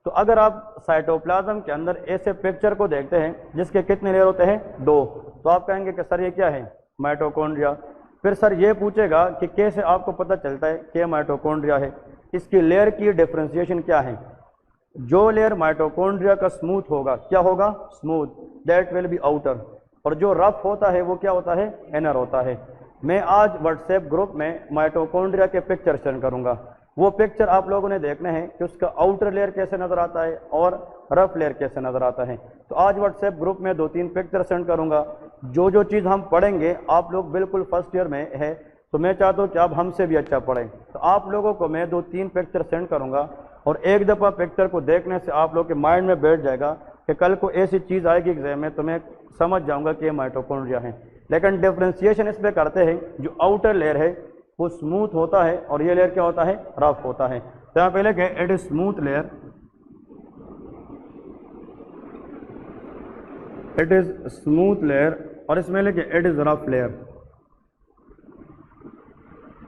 तो अगर आप साइटोप्लाज्म के अंदर ऐसे पिक्चर को देखते हैं जिसके कितने लेयर होते हैं, 2, तो आप कहेंगे कि सर ये क्या है, माइटोकॉन्ड्रिया। फिर सर ये पूछेगा कि कैसे आपको पता चलता है कि माइटोकॉन्ड्रिया है, इसकी लेयर की डिफ्रेंसिएशन क्या है। जो लेयर माइटोकॉन्ड्रिया का स्मूथ होगा, क्या होगा, smooth, that will be outer. और जो रफ होता है वो क्या होता है, इनर होता है। मैं आज व्हाट्सएप ग्रुप में माइटोकॉन्ड्रिया के पिक्चर सेंड करूंगा, वो पिक्चर आप लोगों ने देखना है कि उसका आउटर लेयर कैसे नजर आता है और रफ लेयर कैसे नजर आता है। तो आज व्हाट्सएप ग्रुप में 2-3 पिक्चर सेंड करूंगा। जो जो चीज़ हम पढ़ेंगे आप लोग बिल्कुल फर्स्ट ईयर में है, तो मैं चाहता हूँ कि आप हमसे भी अच्छा पढ़ें। तो आप लोगों को मैं 2-3 पिक्चर सेंड करूंगा और एक दफ़ा पिक्चर को देखने से आप लोग के माइंड में बैठ जाएगा कि कल को ऐसी चीज़ आएगी एग्जाम में तो मैं समझ जाऊंगा कि ये माइटोकॉन्ड्रिया है। लेकिन डिफ्रेंसिएशन इसमें करते हैं, जो आउटर लेयर है वो स्मूथ होता है और ये लेयर क्या होता है, रफ होता है। तो यहाँ पहले क्या, it is smooth layer, it is smooth layer, और इसमें लेके it is rough layer,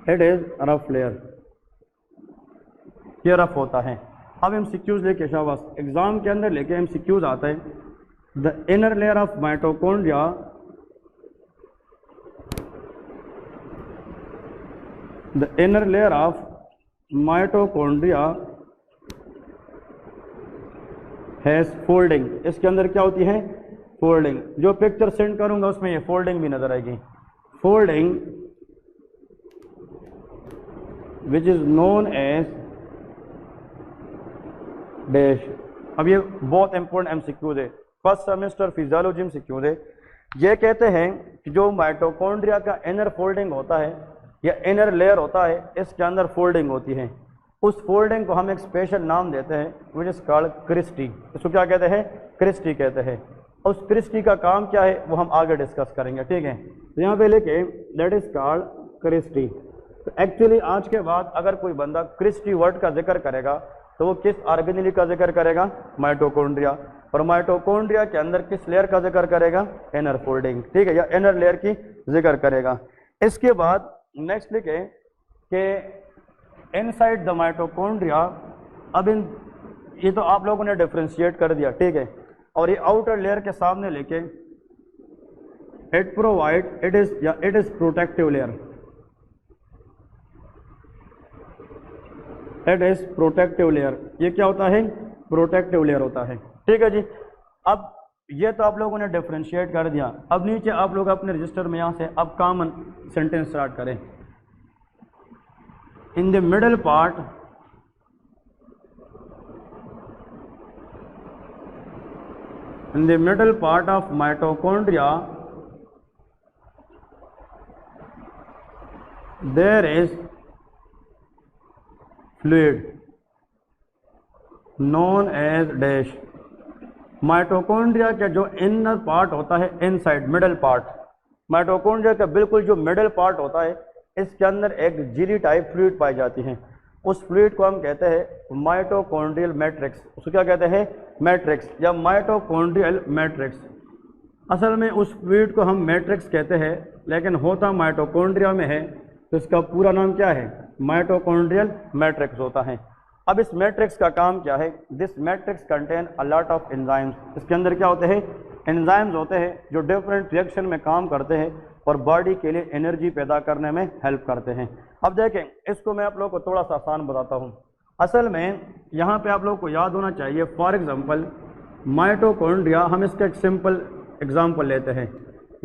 it is rough layer, ये रफ होता है। अब MCQs लेके शाबाश एग्जाम के अंदर लेके MCQs आता है, the inner layer of mitochondria the inner layer of mitochondria has folding. इसके अंदर क्या होती है? फोल्डिंग। जो पिक्चर सेंड करूंगा उसमें ये फोल्डिंग भी नजर आएगी। Folding which is known as dash. अब ये बहुत इंपॉर्टेंट MCQ है, फर्स्ट सेमेस्टर फिजियोलॉजी MCQ है। ये कहते हैं कि जो माइटोकॉन्ड्रिया का इनर फोल्डिंग होता है या इनर लेयर होता है, इसके अंदर फोल्डिंग होती है। उस फोल्डिंग को हम एक स्पेशल नाम देते हैं विच इज कॉल्ड क्रिस्टी। इसको क्या कहते हैं? क्रिस्टी कहते हैं। उस क्रिस्टी का काम क्या है वो हम आगे डिस्कस करेंगे, ठीक है। तो यहाँ पे लेके दैट इज कॉल्ड क्रिस्टी। तो एक्चुअली आज के बाद अगर कोई बंदा क्रिस्टी वर्ड का जिक्र करेगा तो वो किस ऑर्गेनेल का जिक्र करेगा? माइटोकॉन्ड्रिया। और माइटोकॉन्ड्रिया के अंदर किस लेयर का जिक्र करेगा? इनर फोल्डिंग, ठीक है, या इनर लेयर की जिक्र करेगा। इसके बाद नेक्स्ट लिखे कि इनसाइड द माइटोकॉन्ड्रिया। अब इन ये तो आप लोगों ने डिफ्रेंशिएट कर दिया, ठीक है। और ये आउटर लेयर के सामने लेके it provide it is protective layer. It is protective layer. ये क्या होता है? प्रोटेक्टिव लेयर होता है, ठीक है जी। अब ये तो आप लोगों ने डिफ्रेंशिएट कर दिया। अब नीचे आप लोग अपने रजिस्टर में यहाँ से अब कॉमन सेंटेंस स्टार्ट करें। In the middle part of mitochondria there is fluid known as dash. Mitochondria का जो इनर पार्ट होता है, इनसाइड मिडल पार्ट, माइटोकॉन्ड्रिया का बिल्कुल जो मिडल पार्ट होता है, इसके अंदर एक जेली टाइप फ्लूइड पाई जाती है। उस फ्लूइड को हम कहते हैं माइटोकॉन्ड्रियल मैट्रिक्स। उसको क्या कहते हैं? मैट्रिक्स या माइटोकॉन्ड्रियल मैट्रिक्स। असल में उस फ्लूइड को हम मैट्रिक्स कहते हैं, लेकिन होता माइटोकॉन्ड्रिया में है, तो इसका पूरा नाम क्या है? माइटोकॉन्ड्रियल मैट्रिक्स होता है। अब इस मैट्रिक्स का काम क्या है? This matrix contain a lot of enzymes. इसके अंदर क्या होते हैं? एंजाइम्स होते हैं जो डिफरेंट रिएक्शन में काम करते हैं और बॉडी के लिए एनर्जी पैदा करने में हेल्प करते हैं। अब देखें, इसको मैं आप लोगों को थोड़ा सा आसान बताता हूँ। असल में यहाँ पे आप लोगों को याद होना चाहिए, फॉर एग्जांपल माइटोकॉन्ड्रिया, हम इसका एक सिंपल एग्जांपल लेते हैं।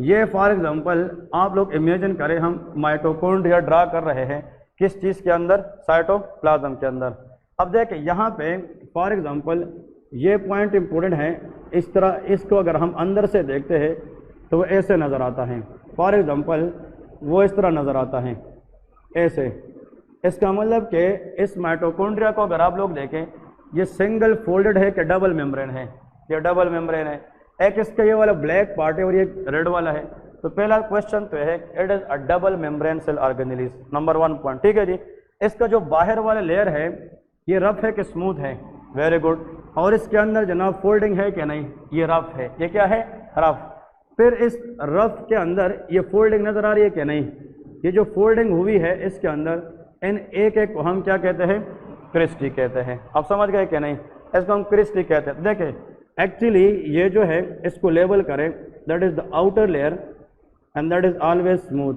ये फॉर एग्जांपल आप लोग इमेजिन करें हम माइटोकॉन्ड्रिया ड्रा कर रहे हैं किस चीज़ के अंदर? साइटोप्लाज्म के अंदर। अब देखें यहाँ पे फॉर एग्जांपल ये पॉइंट इंपॉर्टेंट है। इस तरह इसको अगर हम अंदर से देखते हैं तो वो ऐसे नज़र आता है। फॉर एग्जांपल वो इस तरह नज़र आता है ऐसे। इसका मतलब कि इस माइटोकॉन्ड्रिया को अगर आप लोग देखें, ये सिंगल फोल्डेड है कि डबल मेम्ब्रेन है? ये डबल मेम्ब्रेन है। एक इसका ये वाला ब्लैक पार्ट है और ये रेड वाला है। तो पहला क्वेश्चन तो है it is a double membrane cell organelles, number 1 point, ठीक है जी। इसका जो बाहर वाला लेयर है ये रफ है कि स्मूथ है? Very good. और इसके अंदर जनाब फोल्डिंग है कि नहीं? ये रफ है। ये क्या है? रफ। फिर इस रफ के अंदर ये फोल्डिंग नज़र आ रही है कि नहीं? ये जो फोल्डिंग हुई है इसके अंदर, इन एक एक को हम क्या कहते हैं? क्रिस्टी कहते हैं। आप समझ गए कि नहीं? इसको हम क्रिस्टी कहते हैं। देखें एक्चुअली ये जो है इसको लेबल करें, that is the outer layer and that is always smooth.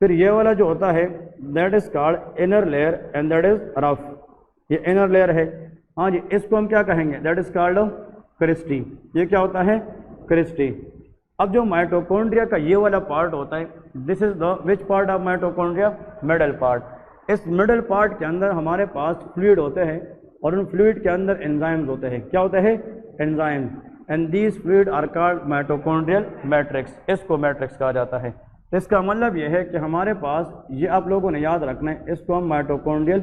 फिर ये वाला जो होता है that is called inner layer and that is rough. ये इनर लेयर है, हाँ जी। इसको हम क्या कहेंगे? That is called cristae. ये क्या होता है? क्रिस्टी। अब जो माइटोकॉन्ड्रिया का ये वाला पार्ट होता है, this is the which part of mitochondria? Middle part. इस मिडल पार्ट के अंदर हमारे पास फ्लूइड होते हैं और उन फ्लूइड के अंदर एंजाइम्स होते हैं। क्या होते हैं? Enzyme. And these fluid are called mitochondrial matrix. इसको मैट्रिक्स कहा जाता है। इसका मतलब यह है कि हमारे पास, ये आप लोगों ने याद रखना है, इसको हम माइटोकॉन्ड्रियल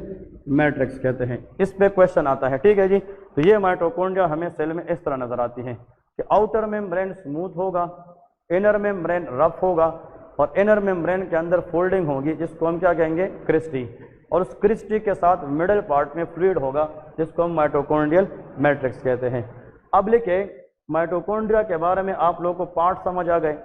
मैट्रिक्स कहते हैं। इस पे क्वेश्चन आता है, ठीक है जी। तो ये माइटोकॉन्ड्रिया हमें सेल में इस तरह नजर आती है कि आउटर मेम्ब्रेन स्मूथ होगा, इनर मेम्ब्रेन रफ होगा और इनर मेम्ब्रेन के अंदर फोल्डिंग होगी जिसको हम क्या कहेंगे? क्रिस्टी। और उस क्रिस्टी के साथ मिडल पार्ट में फ्लूइड होगा जिसको हम माइटोकॉन्ड्रियल मैट्रिक्स कहते हैं। अब लिखे माइटोकॉन्ड्रिया के बारे में आप लोगों को पार्ट समझ आ गए,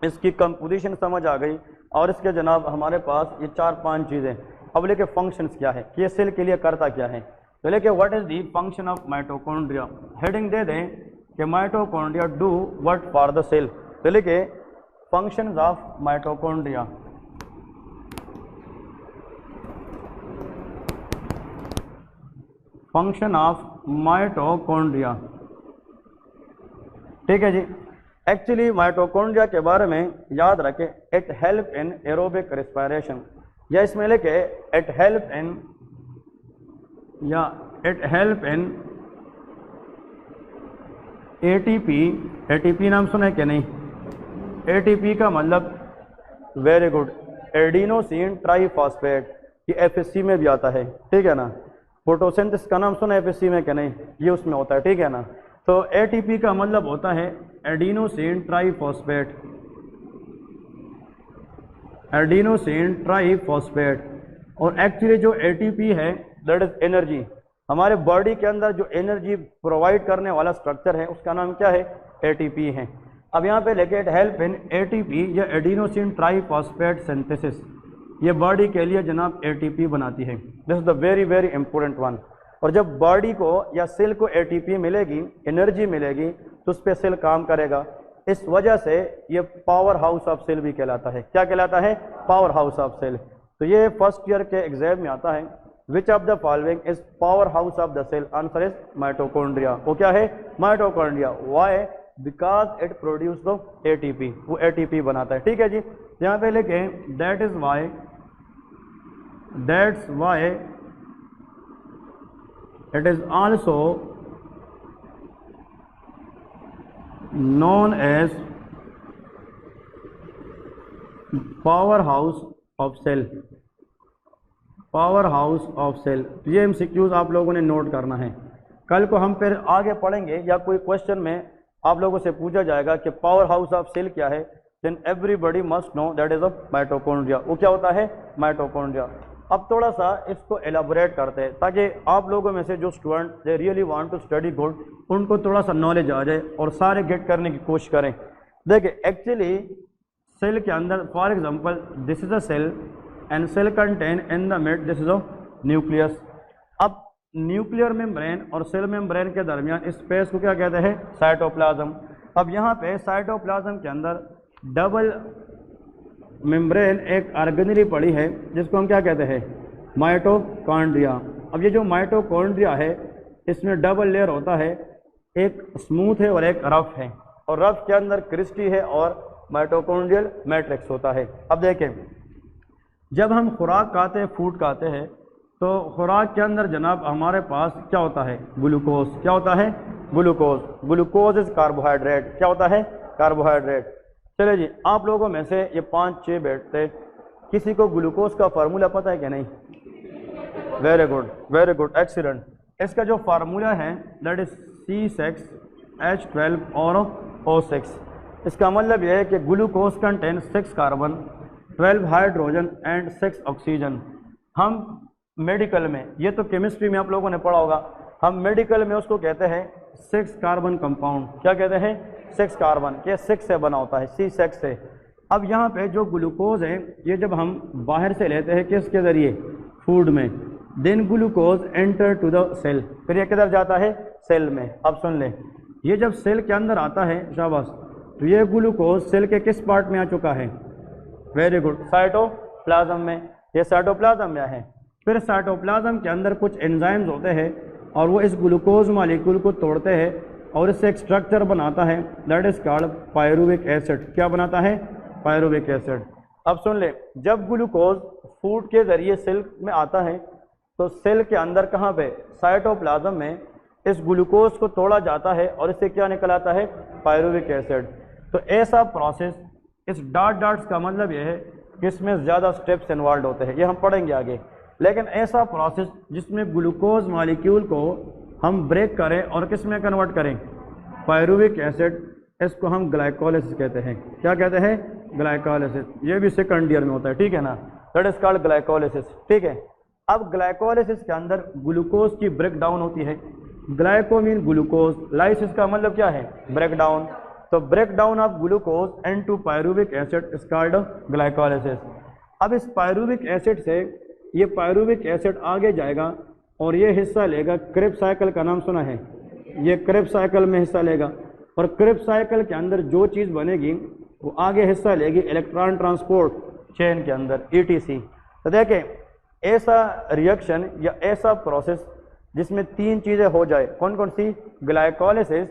इसकी कंपोजिशन समझ आ गई और इसके जनाब हमारे पास ये 4-5 चीज़ें। अब लेके फंक्शंस क्या है कि ये सेल के लिए करता क्या है। चलिए कि what is the function of mitochondria, heading दे दें कि mitochondria do what for the cell. चलिए कि functions of mitochondria, function of mitochondria, ठीक है जी। एक्चुअली माइटोकॉन्ड्रिया के बारे में याद रखें, it help in aerobic respiration, या इसमें लेके इट हेल्प इन, या it help in ATP. ATP नाम सुना है क्या नहीं? एटीपी का मतलब, वेरी गुड, एडिनोसिन ट्राइफॉस्फेट, ये एफएससी में भी आता है, ठीक है ना। फोटोसिंथेसिस का नाम सुना है एफएससी में क्या नहीं? ये उसमें होता है, ठीक है ना। तो एटीपी का मतलब होता है एडिनोसिन ट्राइफॉस्फेट, एडिनोसिन ट्राइफॉस्फेट। और एक्चुअली जो एटीपी है दैट इज एनर्जी। हमारे बॉडी के अंदर जो एनर्जी प्रोवाइड करने वाला स्ट्रक्चर है उसका नाम क्या है? एटीपी है। अब यहाँ पे लेके इट हेल्प इन एटीपी या एडिनोसिन ट्राइफॉस्फेट सिंथेसिस, ये बॉडी के लिए जनाब एटीपी बनाती है। This is the very very important one. और जब बॉडी को या सेल को एटीपी मिलेगी, एनर्जी मिलेगी, तो उस पर सेल काम करेगा। इस वजह से ये पावर हाउस ऑफ सेल भी कहलाता है। क्या कहलाता है? Powerhouse of cell. तो ये फर्स्ट ईयर के एग्जाम में आता है, which of the following is powerhouse of the cell? Answer is mitochondria. वो क्या है? Mitochondria. Why? Because it produce the ATP, वो एटीपी बनाता है, ठीक है जी। यहाँ पे लेके that is why, that's why it is also known as powerhouse of cell, powerhouse of cell। ये एमसीक्यूज आप लोगों ने नोट करना है। कल को हम फिर आगे पढ़ेंगे या कोई क्वेश्चन में आप लोगों से पूछा जाएगा कि पावर हाउस ऑफ सेल क्या है, then everybody must know that is a mitochondria. वो क्या होता है? माइटोकॉन्ड्रिया। अब थोड़ा सा इसको एलाबोरेट करते हैं ताकि आप लोगों में से जो student they really want to study good, उनको थोड़ा सा नॉलेज आ जाए और सारे गेट करने की कोशिश करें। देखिए एक्चुअली सेल के अंदर, for example this is a cell and cell contain in the mid this is a nucleus. अब न्यूक्लियर मेम्ब्रेन और सेल मेम्ब्रेन के दरमियान स्पेस को क्या कहते हैं? साइटोप्लाज्म। अब यहाँ पे साइटोप्लाज्म के अंदर डबल मेम्ब्रेन एक ऑर्गेनली पड़ी है जिसको हम क्या कहते हैं? माइटोकॉन्ड्रिया। अब ये जो माइटोकॉन्ड्रिया है इसमें डबल लेयर होता है, एक स्मूथ है और एक रफ है, और रफ के अंदर क्रिस्टी है और माइटोकॉन्ड्रियल मैट्रिक्स होता है। अब देखें, जब हम खुराक खाते हैं, फूड खाते हैं, तो खुराक के अंदर जनाब हमारे पास क्या होता है? ग्लूकोज। क्या होता है? ग्लूकोज। Glucose is carbohydrate. क्या होता है? कार्बोहाइड्रेट। चलिए जी, आप लोगों में से ये 5-6 बैठते, किसी को ग्लूकोज का फार्मूला पता है क्या नहीं? Very good, very good, excellent. इसका जो फार्मूला है दैट इज C6H12 और O6। इसका मतलब यह है कि glucose contain 6 carbon, 12 hydrogen and 6 oxygen. हम मेडिकल में, ये तो केमिस्ट्री में आप लोगों ने पढ़ा होगा, हम मेडिकल में उसको कहते हैं 6 कार्बन कंपाउंड। क्या कहते हैं? 6 कार्बन के 6 से बना होता है, C6 से। अब यहाँ पे जो ग्लूकोज है ये जब हम बाहर से लेते हैं किसके ज़रिए? फूड में। Then glucose enter to the cell, फिर ये किधर जाता है? सेल में। अब सुन लें, ये जब सेल के अंदर आता है, शाबाश, तो ये ग्लूकोज सेल के किस पार्ट में आ चुका है? वेरी गुड, साइटोप्लाज्म में। ये साइटोप्लाज्म में है। फिर साइटोप्लाज्म के अंदर कुछ एंजाइम्स होते हैं और वो इस ग्लूकोज मॉलिक्यूल को तोड़ते हैं और इससे एक स्ट्रक्चर बनाता है that is called pyruvic acid. क्या बनाता है? Pyruvic acid. अब सुन ले, जब ग्लूकोज फूड के जरिए सेल में आता है तो सेल के अंदर कहाँ पे? साइटोप्लाज्म में इस ग्लूकोज को तोड़ा जाता है और इससे क्या निकल आता है? Pyruvic acid. तो ऐसा प्रोसेस, इस डॉट्स का मतलब यह है कि इसमें ज़्यादा स्टेप्स इन्वॉल्व होते हैं, ये हम पढ़ेंगे आगे। लेकिन ऐसा प्रोसेस जिसमें ग्लूकोज मॉलिक्यूल को हम ब्रेक करें और किस में कन्वर्ट करें? Pyruvic acid. इसको हम ग्लाइकोलिसिस कहते हैं। क्या कहते हैं? ग्लाइकोलिसिस। ये भी सेकंड ईयर में होता है, ठीक है ना, दैट इज कॉल्ड ग्लाइकोलिसिस, ठीक है। अब ग्लाइकोलिसिस के अंदर ग्लूकोज की ब्रेक डाउन होती है। ग्लाइको मीन ग्लूकोज, लाइसिस का मतलब क्या है? Break down. तो break down of glucose into pyruvic acid is called glycolysis. अब इस पायरुविक एसिड से ये पायरुविक एसिड आगे जाएगा और ये हिस्सा लेगा क्रेब्स साइकिल का नाम सुना है, ये क्रेब्स साइकिल में हिस्सा लेगा और क्रेब्स साइकिल के अंदर जो चीज़ बनेगी वो आगे हिस्सा लेगी इलेक्ट्रॉन ट्रांसपोर्ट चेन के अंदर ETC। तो देखें ऐसा रिएक्शन या ऐसा प्रोसेस जिसमें तीन चीज़ें हो जाए, कौन कौन सी? Glycolysis,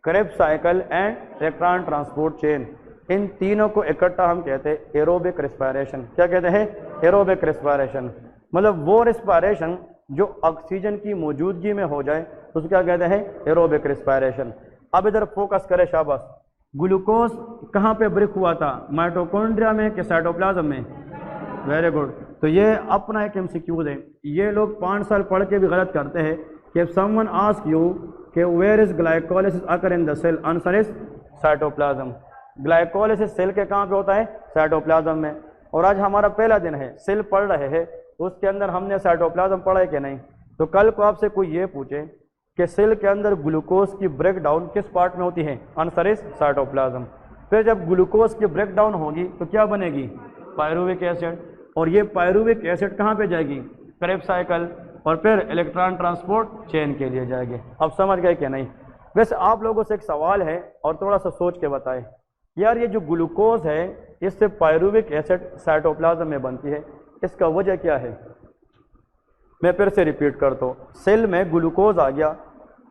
Krebs cycle and electron transport chain. इन तीनों को इकट्ठा हम कहते हैं एरोबिक रेस्पिरेशन। क्या कहते हैं? Aerobic respiration. मतलब वो रेस्पिरेशन जो ऑक्सीजन की मौजूदगी में हो जाए उसको क्या कहते हैं? Aerobic respiration. अब इधर फोकस करें, शाबाश। ग्लूकोज कहाँ पे ब्रेक हुआ था? माइटोकॉन्ड्रिया में कि साइटोप्लाज्म में? Very good. तो ये अपना एक MCQ है। ये लोग 5 साल पढ़ के भी गलत करते हैं कि समवन आस्क यू कि where is glycolysis occur in the cell, answer is cytoplasm. Glycolysis cell के कहाँ पे होता है? साइटोप्लाज्म में। और आज हमारा पहला दिन है, सेल पढ़ रहे हैं, तो उसके अंदर हमने साइटोप्लाज्म पढ़ा है कि नहीं? तो कल को आपसे कोई ये पूछे कि सेल के अंदर ग्लूकोज की ब्रेक डाउन किस पार्ट में होती है? Answer is cytoplasm. फिर जब ग्लूकोज की ब्रेक डाउन होगी तो क्या बनेगी? Pyruvic acid. और ये पायरुविक एसिड कहाँ पे जाएगी? क्रेब्स साइकिल और फिर इलेक्ट्रॉन ट्रांसपोर्ट चेन के लिए जाएगी। अब समझ गए कि नहीं? वैसे आप लोगों से एक सवाल है और थोड़ा सा सोच के बताएं, यार ये जो ग्लूकोज है इससे पायरुविक एसिड साइटोप्लाज्म में बनती है, इसका वजह क्या है? मैं फिर से रिपीट करता हूँ, सेल में ग्लूकोज आ गया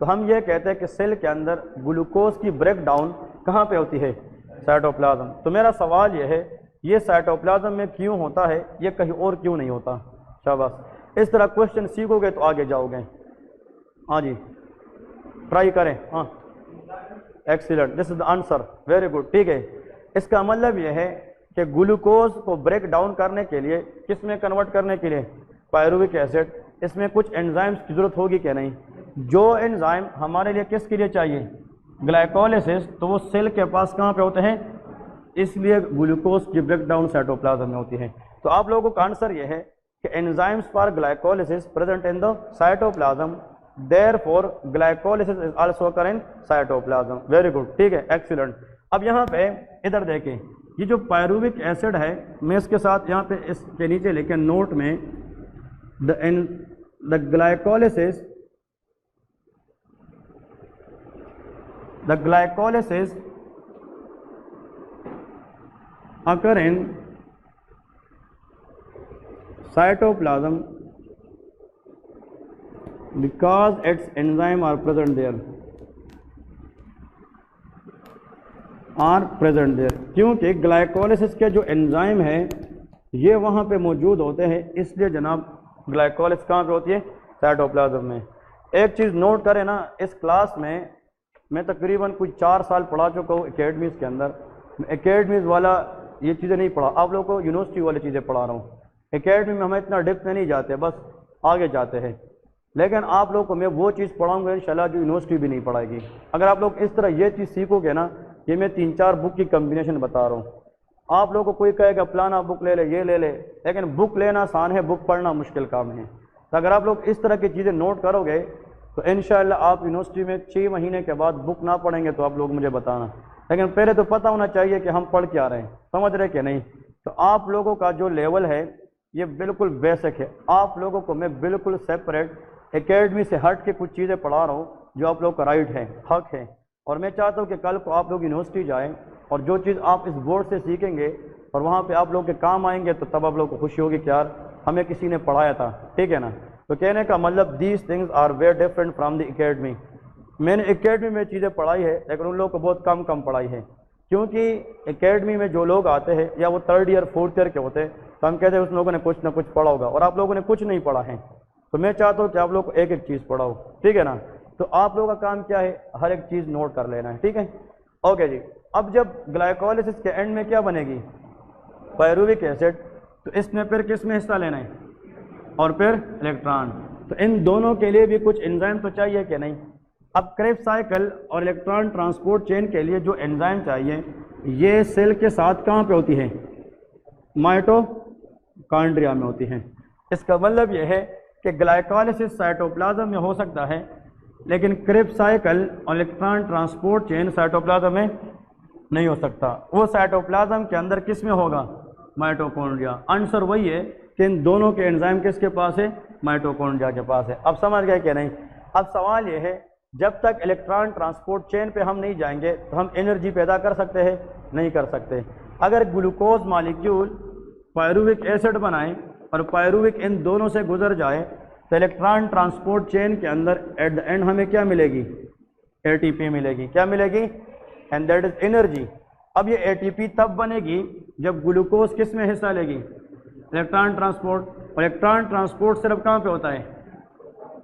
तो हम ये कहते हैं कि सेल के अंदर ग्लूकोज की ब्रेक डाउन कहाँ पे होती है? साइटोप्लाज्म। तो मेरा सवाल ये है, ये साइटोप्लाज्म में क्यों होता है, ये कहीं और क्यों नहीं होता? शाबाश। इस तरह क्वेश्चन सीखोगे तो आगे जाओगे। हाँ जी, ट्राई करें। हाँ, excellent, this is the answer, very good. ठीक है, इसका मतलब यह है कि ग्लूकोज को ब्रेक डाउन करने के लिए, किस में कन्वर्ट करने के लिए? Pyruvic acid. इसमें कुछ एंजाइम्स की जरूरत होगी क्या? नहीं। जो एंजाइम हमारे लिए किसके लिए चाहिए? ग्लाइकोलिसिस। तो वो सेल के पास कहाँ पे होते हैं? इसलिए ग्लूकोज की ब्रेक डाउन साइटोप्लाज्म में होती है। तो आप लोगों का आंसर यह है कि enzymes for glycolysis present in the cytoplasm, therefore glycolysis is also occur in cytoplasm. Very good, ठीक है, एक्सीलेंट। अब यहाँ पे इधर देखें, ये जो पायरुविक एसिड है, मैं इसके साथ यहाँ पे इसके नीचे लिखे नोट में the glycolysis occur in cytoplasm because its enzyme are present there, क्योंकि ग्लाइकोलिसिस के जो एंजाइम है ये वहाँ पे मौजूद होते हैं, इसलिए जनाब ग्लाइकोलिसिस कहाँ पे होती है? साइटोप्लाज्म में। एक चीज़ नोट करें ना, इस क्लास में मैं तकरीबन कुछ 4 साल पढ़ा चुका हूँ एकेडमीज़ के अंदर। एकेडमीज़ वाला ये चीज़ें नहीं पढ़ा, आप लोगों को यूनिवर्सिटी वाली चीज़ें पढ़ा रहा हूँ। एकेडमी में हम इतना डिप्थ में नहीं जाते, बस आगे जाते हैं। लेकिन आप लोगों को मैं वो चीज़ पढ़ाऊँगा इंशाल्लाह जो यूनिवर्सिटी भी नहीं पढ़ाएगी। अगर आप लोग इस तरह ये चीज़ सीखोगे ना, ये मैं 3-4 बुक की कम्बिनेशन बता रहा हूँ। आप लोगों को कोई कहेगा फलाना बुक ले ले, ये ले ले, लेकिन बुक लेना आसान है, बुक पढ़ना मुश्किल काम है। तो अगर आप लोग इस तरह की चीज़ें नोट करोगे तो इंशाल्लाह आप यूनिवर्सिटी में 6 महीने के बाद बुक ना पढ़ेंगे तो आप लोग मुझे बताना, लेकिन पहले तो पता होना चाहिए कि हम पढ़ क्या रहे हैं, समझ रहे कि नहीं। तो आप लोगों का जो लेवल है ये बिल्कुल बेसिक है। आप लोगों को मैं बिल्कुल सेपरेट एकेडमी से हट के कुछ चीज़ें पढ़ा रहा हूँ जो आप लोग का राइट है, हक है। और मैं चाहता हूँ कि कल को आप लोग यूनिवर्सिटी जाएँ और जो चीज़ आप इस बोर्ड से सीखेंगे और वहाँ पे आप लोग के काम आएंगे, तो तब आप लोग को खुशी होगी कि यार हमें किसी ने पढ़ाया था, ठीक है ना। तो कहने का मतलब these things are very different from the academy. मैंने एकेडमी में चीज़ें पढ़ाई है, लेकिन उन लोगों को बहुत कम पढ़ाई है, क्योंकि एकेडमी में जो लोग आते हैं या वो 3rd ईयर 4th ईयर के होते हैं, तो हम कहते हैं उस लोगों ने कुछ ना कुछ पढ़ा होगा, और आप लोगों ने कुछ नहीं पढ़ा है। तो मैं चाहता हूँ कि आप लोग को एक एक चीज़ पढ़ाओ, ठीक है ना। तो आप लोगों का काम क्या है? हर एक चीज़ नोट कर लेना है, ठीक है। ओके जी। अब जब ग्लाइकोलिसिस के एंड में क्या बनेगी? Pyruvic acid. तो इसमें फिर किस में हिस्सा लेना है? और फिर इलेक्ट्रॉन। तो इन दोनों के लिए भी कुछ एंजाइम तो चाहिए कि नहीं। अब क्रेब्स साइकिल और इलेक्ट्रॉन ट्रांसपोर्ट चेन के लिए जो एंजाइम चाहिए, ये सेल के साथ कहाँ पे होती है? माइटोकॉन्ड्रिया में होती है। इसका मतलब यह है कि ग्लाइकोलिसिस साइटोप्लाज्म में हो सकता है, लेकिन क्रेब्स साइकिल और इलेक्ट्रॉन ट्रांसपोर्ट चेन साइटोप्लाज्म में नहीं हो सकता। वो साइटोप्लाज्म के अंदर किस में होगा? माइटोकॉन्ड्रिया। आंसर वही है कि इन दोनों के एंजाइम किसके पास है, माइटोकॉन्ड्रिया के पास है। अब समझ गए कि नहीं। अब सवाल ये है, जब तक इलेक्ट्रॉन ट्रांसपोर्ट चेन पे हम नहीं जाएंगे तो हम एनर्जी पैदा कर सकते हैं, नहीं कर सकते। अगर ग्लूकोज मॉलिक्यूल पायरुविक एसिड बनाए और पायरुविक इन दोनों से गुजर जाए तो इलेक्ट्रॉन ट्रांसपोर्ट चेन के अंदर एट द एंड हमें क्या मिलेगी, एटीपी मिलेगी। क्या मिलेगी, एंड दैट इज एनर्जी। अब ये एटीपी तब बनेगी जब ग्लूकोज किस में हिस्सा लेगी, इलेक्ट्रॉन ट्रांसपोर्ट। और इलेक्ट्रॉन ट्रांसपोर्ट सिर्फ कहाँ पे होता है,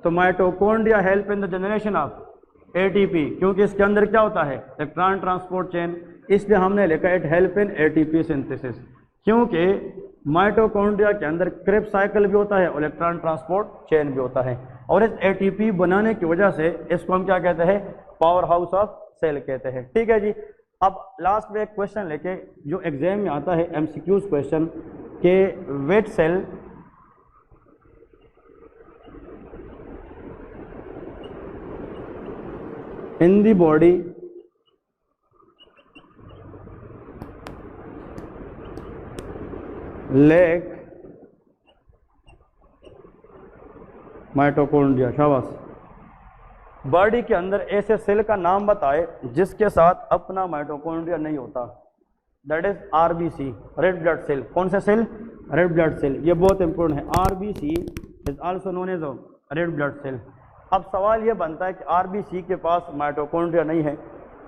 तो mitochondria help in the generation of ATP, क्योंकि इसके अंदर क्या होता है, इलेक्ट्रॉन ट्रांसपोर्ट चेन, इसलिए हमने लिखा it help in ATP synthesis. क्योंकि माइटोकॉन्ड्रिया के अंदर क्रेब्स साइकिल भी होता है और इलेक्ट्रॉन ट्रांसपोर्ट चेन भी होता है, और इस एटीपी बनाने की वजह से इसको हम क्या कहते हैं, पावर हाउस ऑफ सेल कहते हैं। ठीक है जी। अब लास्ट में एक क्वेश्चन लेके जो एग्जाम में आता है, एमसीक्यूज क्वेश्चन के what cell in the body lack mitochondria. शाबाश। बॉडी के अंदर ऐसे सेल का नाम बताए जिसके साथ अपना माइटोकॉन्ड्रिया नहीं होता, that is RBC, red blood cell. कौन सा सेल, रेड ब्लड सेल। ये बहुत इंपॉर्टेंट है। RBC is also known as red blood cell. अब सवाल ये बनता है कि आरबीसी के पास माइटोकॉन्ड्रिया नहीं है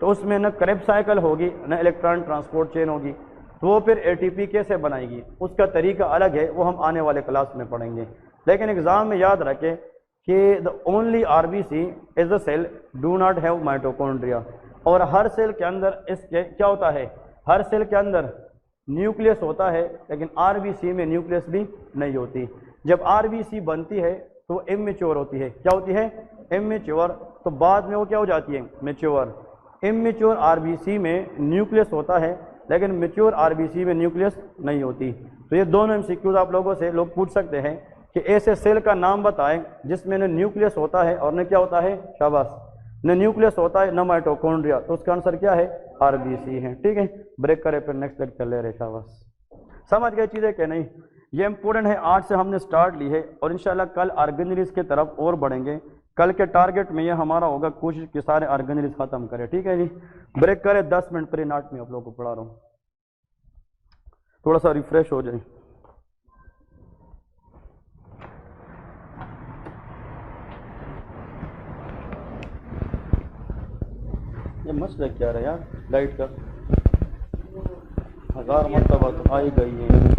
तो उसमें न क्रेब्स साइकिल होगी न इलेक्ट्रॉन ट्रांसपोर्ट चेन होगी, तो वो फिर एटीपी कैसे बनाएगी, उसका तरीका अलग है, वो हम आने वाले क्लास में पढ़ेंगे। लेकिन एग्जाम में याद रखें कि the only RBC is the cell do not have mitochondria. और हर सेल के अंदर इसके क्या होता है, हर सेल के अंदर न्यूक्लियस होता है, लेकिन आरबीसी में न्यूक्लियस भी नहीं होती। जब आरबीसी बनती है तो इमेच्योर होती है। क्या होती है, इमेच्योर। तो बाद में वो क्या हो जाती है, मैच्योर। इमेच्योर आरबीसी में न्यूक्लियस होता है, लेकिन मैच्योर आरबीसी में न्यूक्लियस नहीं होती। तो ये दोनों एमसीक्यूज आप लोगों से लोग पूछ सकते हैं कि ऐसे सेल का नाम बताएं जिसमें न न्यूक्लियस होता है और न क्या होता है, शाबाश, न न्यूक्लियस होता है न माइटोकॉन्ड्रिया। तो उसका आंसर क्या है, आरबीसी है। ठीक है, ब्रेक करें फिर नेक्स्ट लेक्चर ले रहे। शाबाश। समझ गए चीज़ें कि नहीं। ये इंपॉर्टेंट है, आज से हमने स्टार्ट ली है और इंशाल्लाह कल ऑर्गेनेल्स की तरफ और बढ़ेंगे। कल के टारगेट में ये हमारा होगा कोशिश कि सारे ऑर्गेनेल्स खत्म करें। ठीक है जी। ब्रेक करें 10 मिनट पर, नाट में आप लोगों को पढ़ा रहा हूँ, थोड़ा सा रिफ्रेश हो जाए। ये मसला क्या रहा यार, लाइट का 1000 मरतबा तो आई गई है।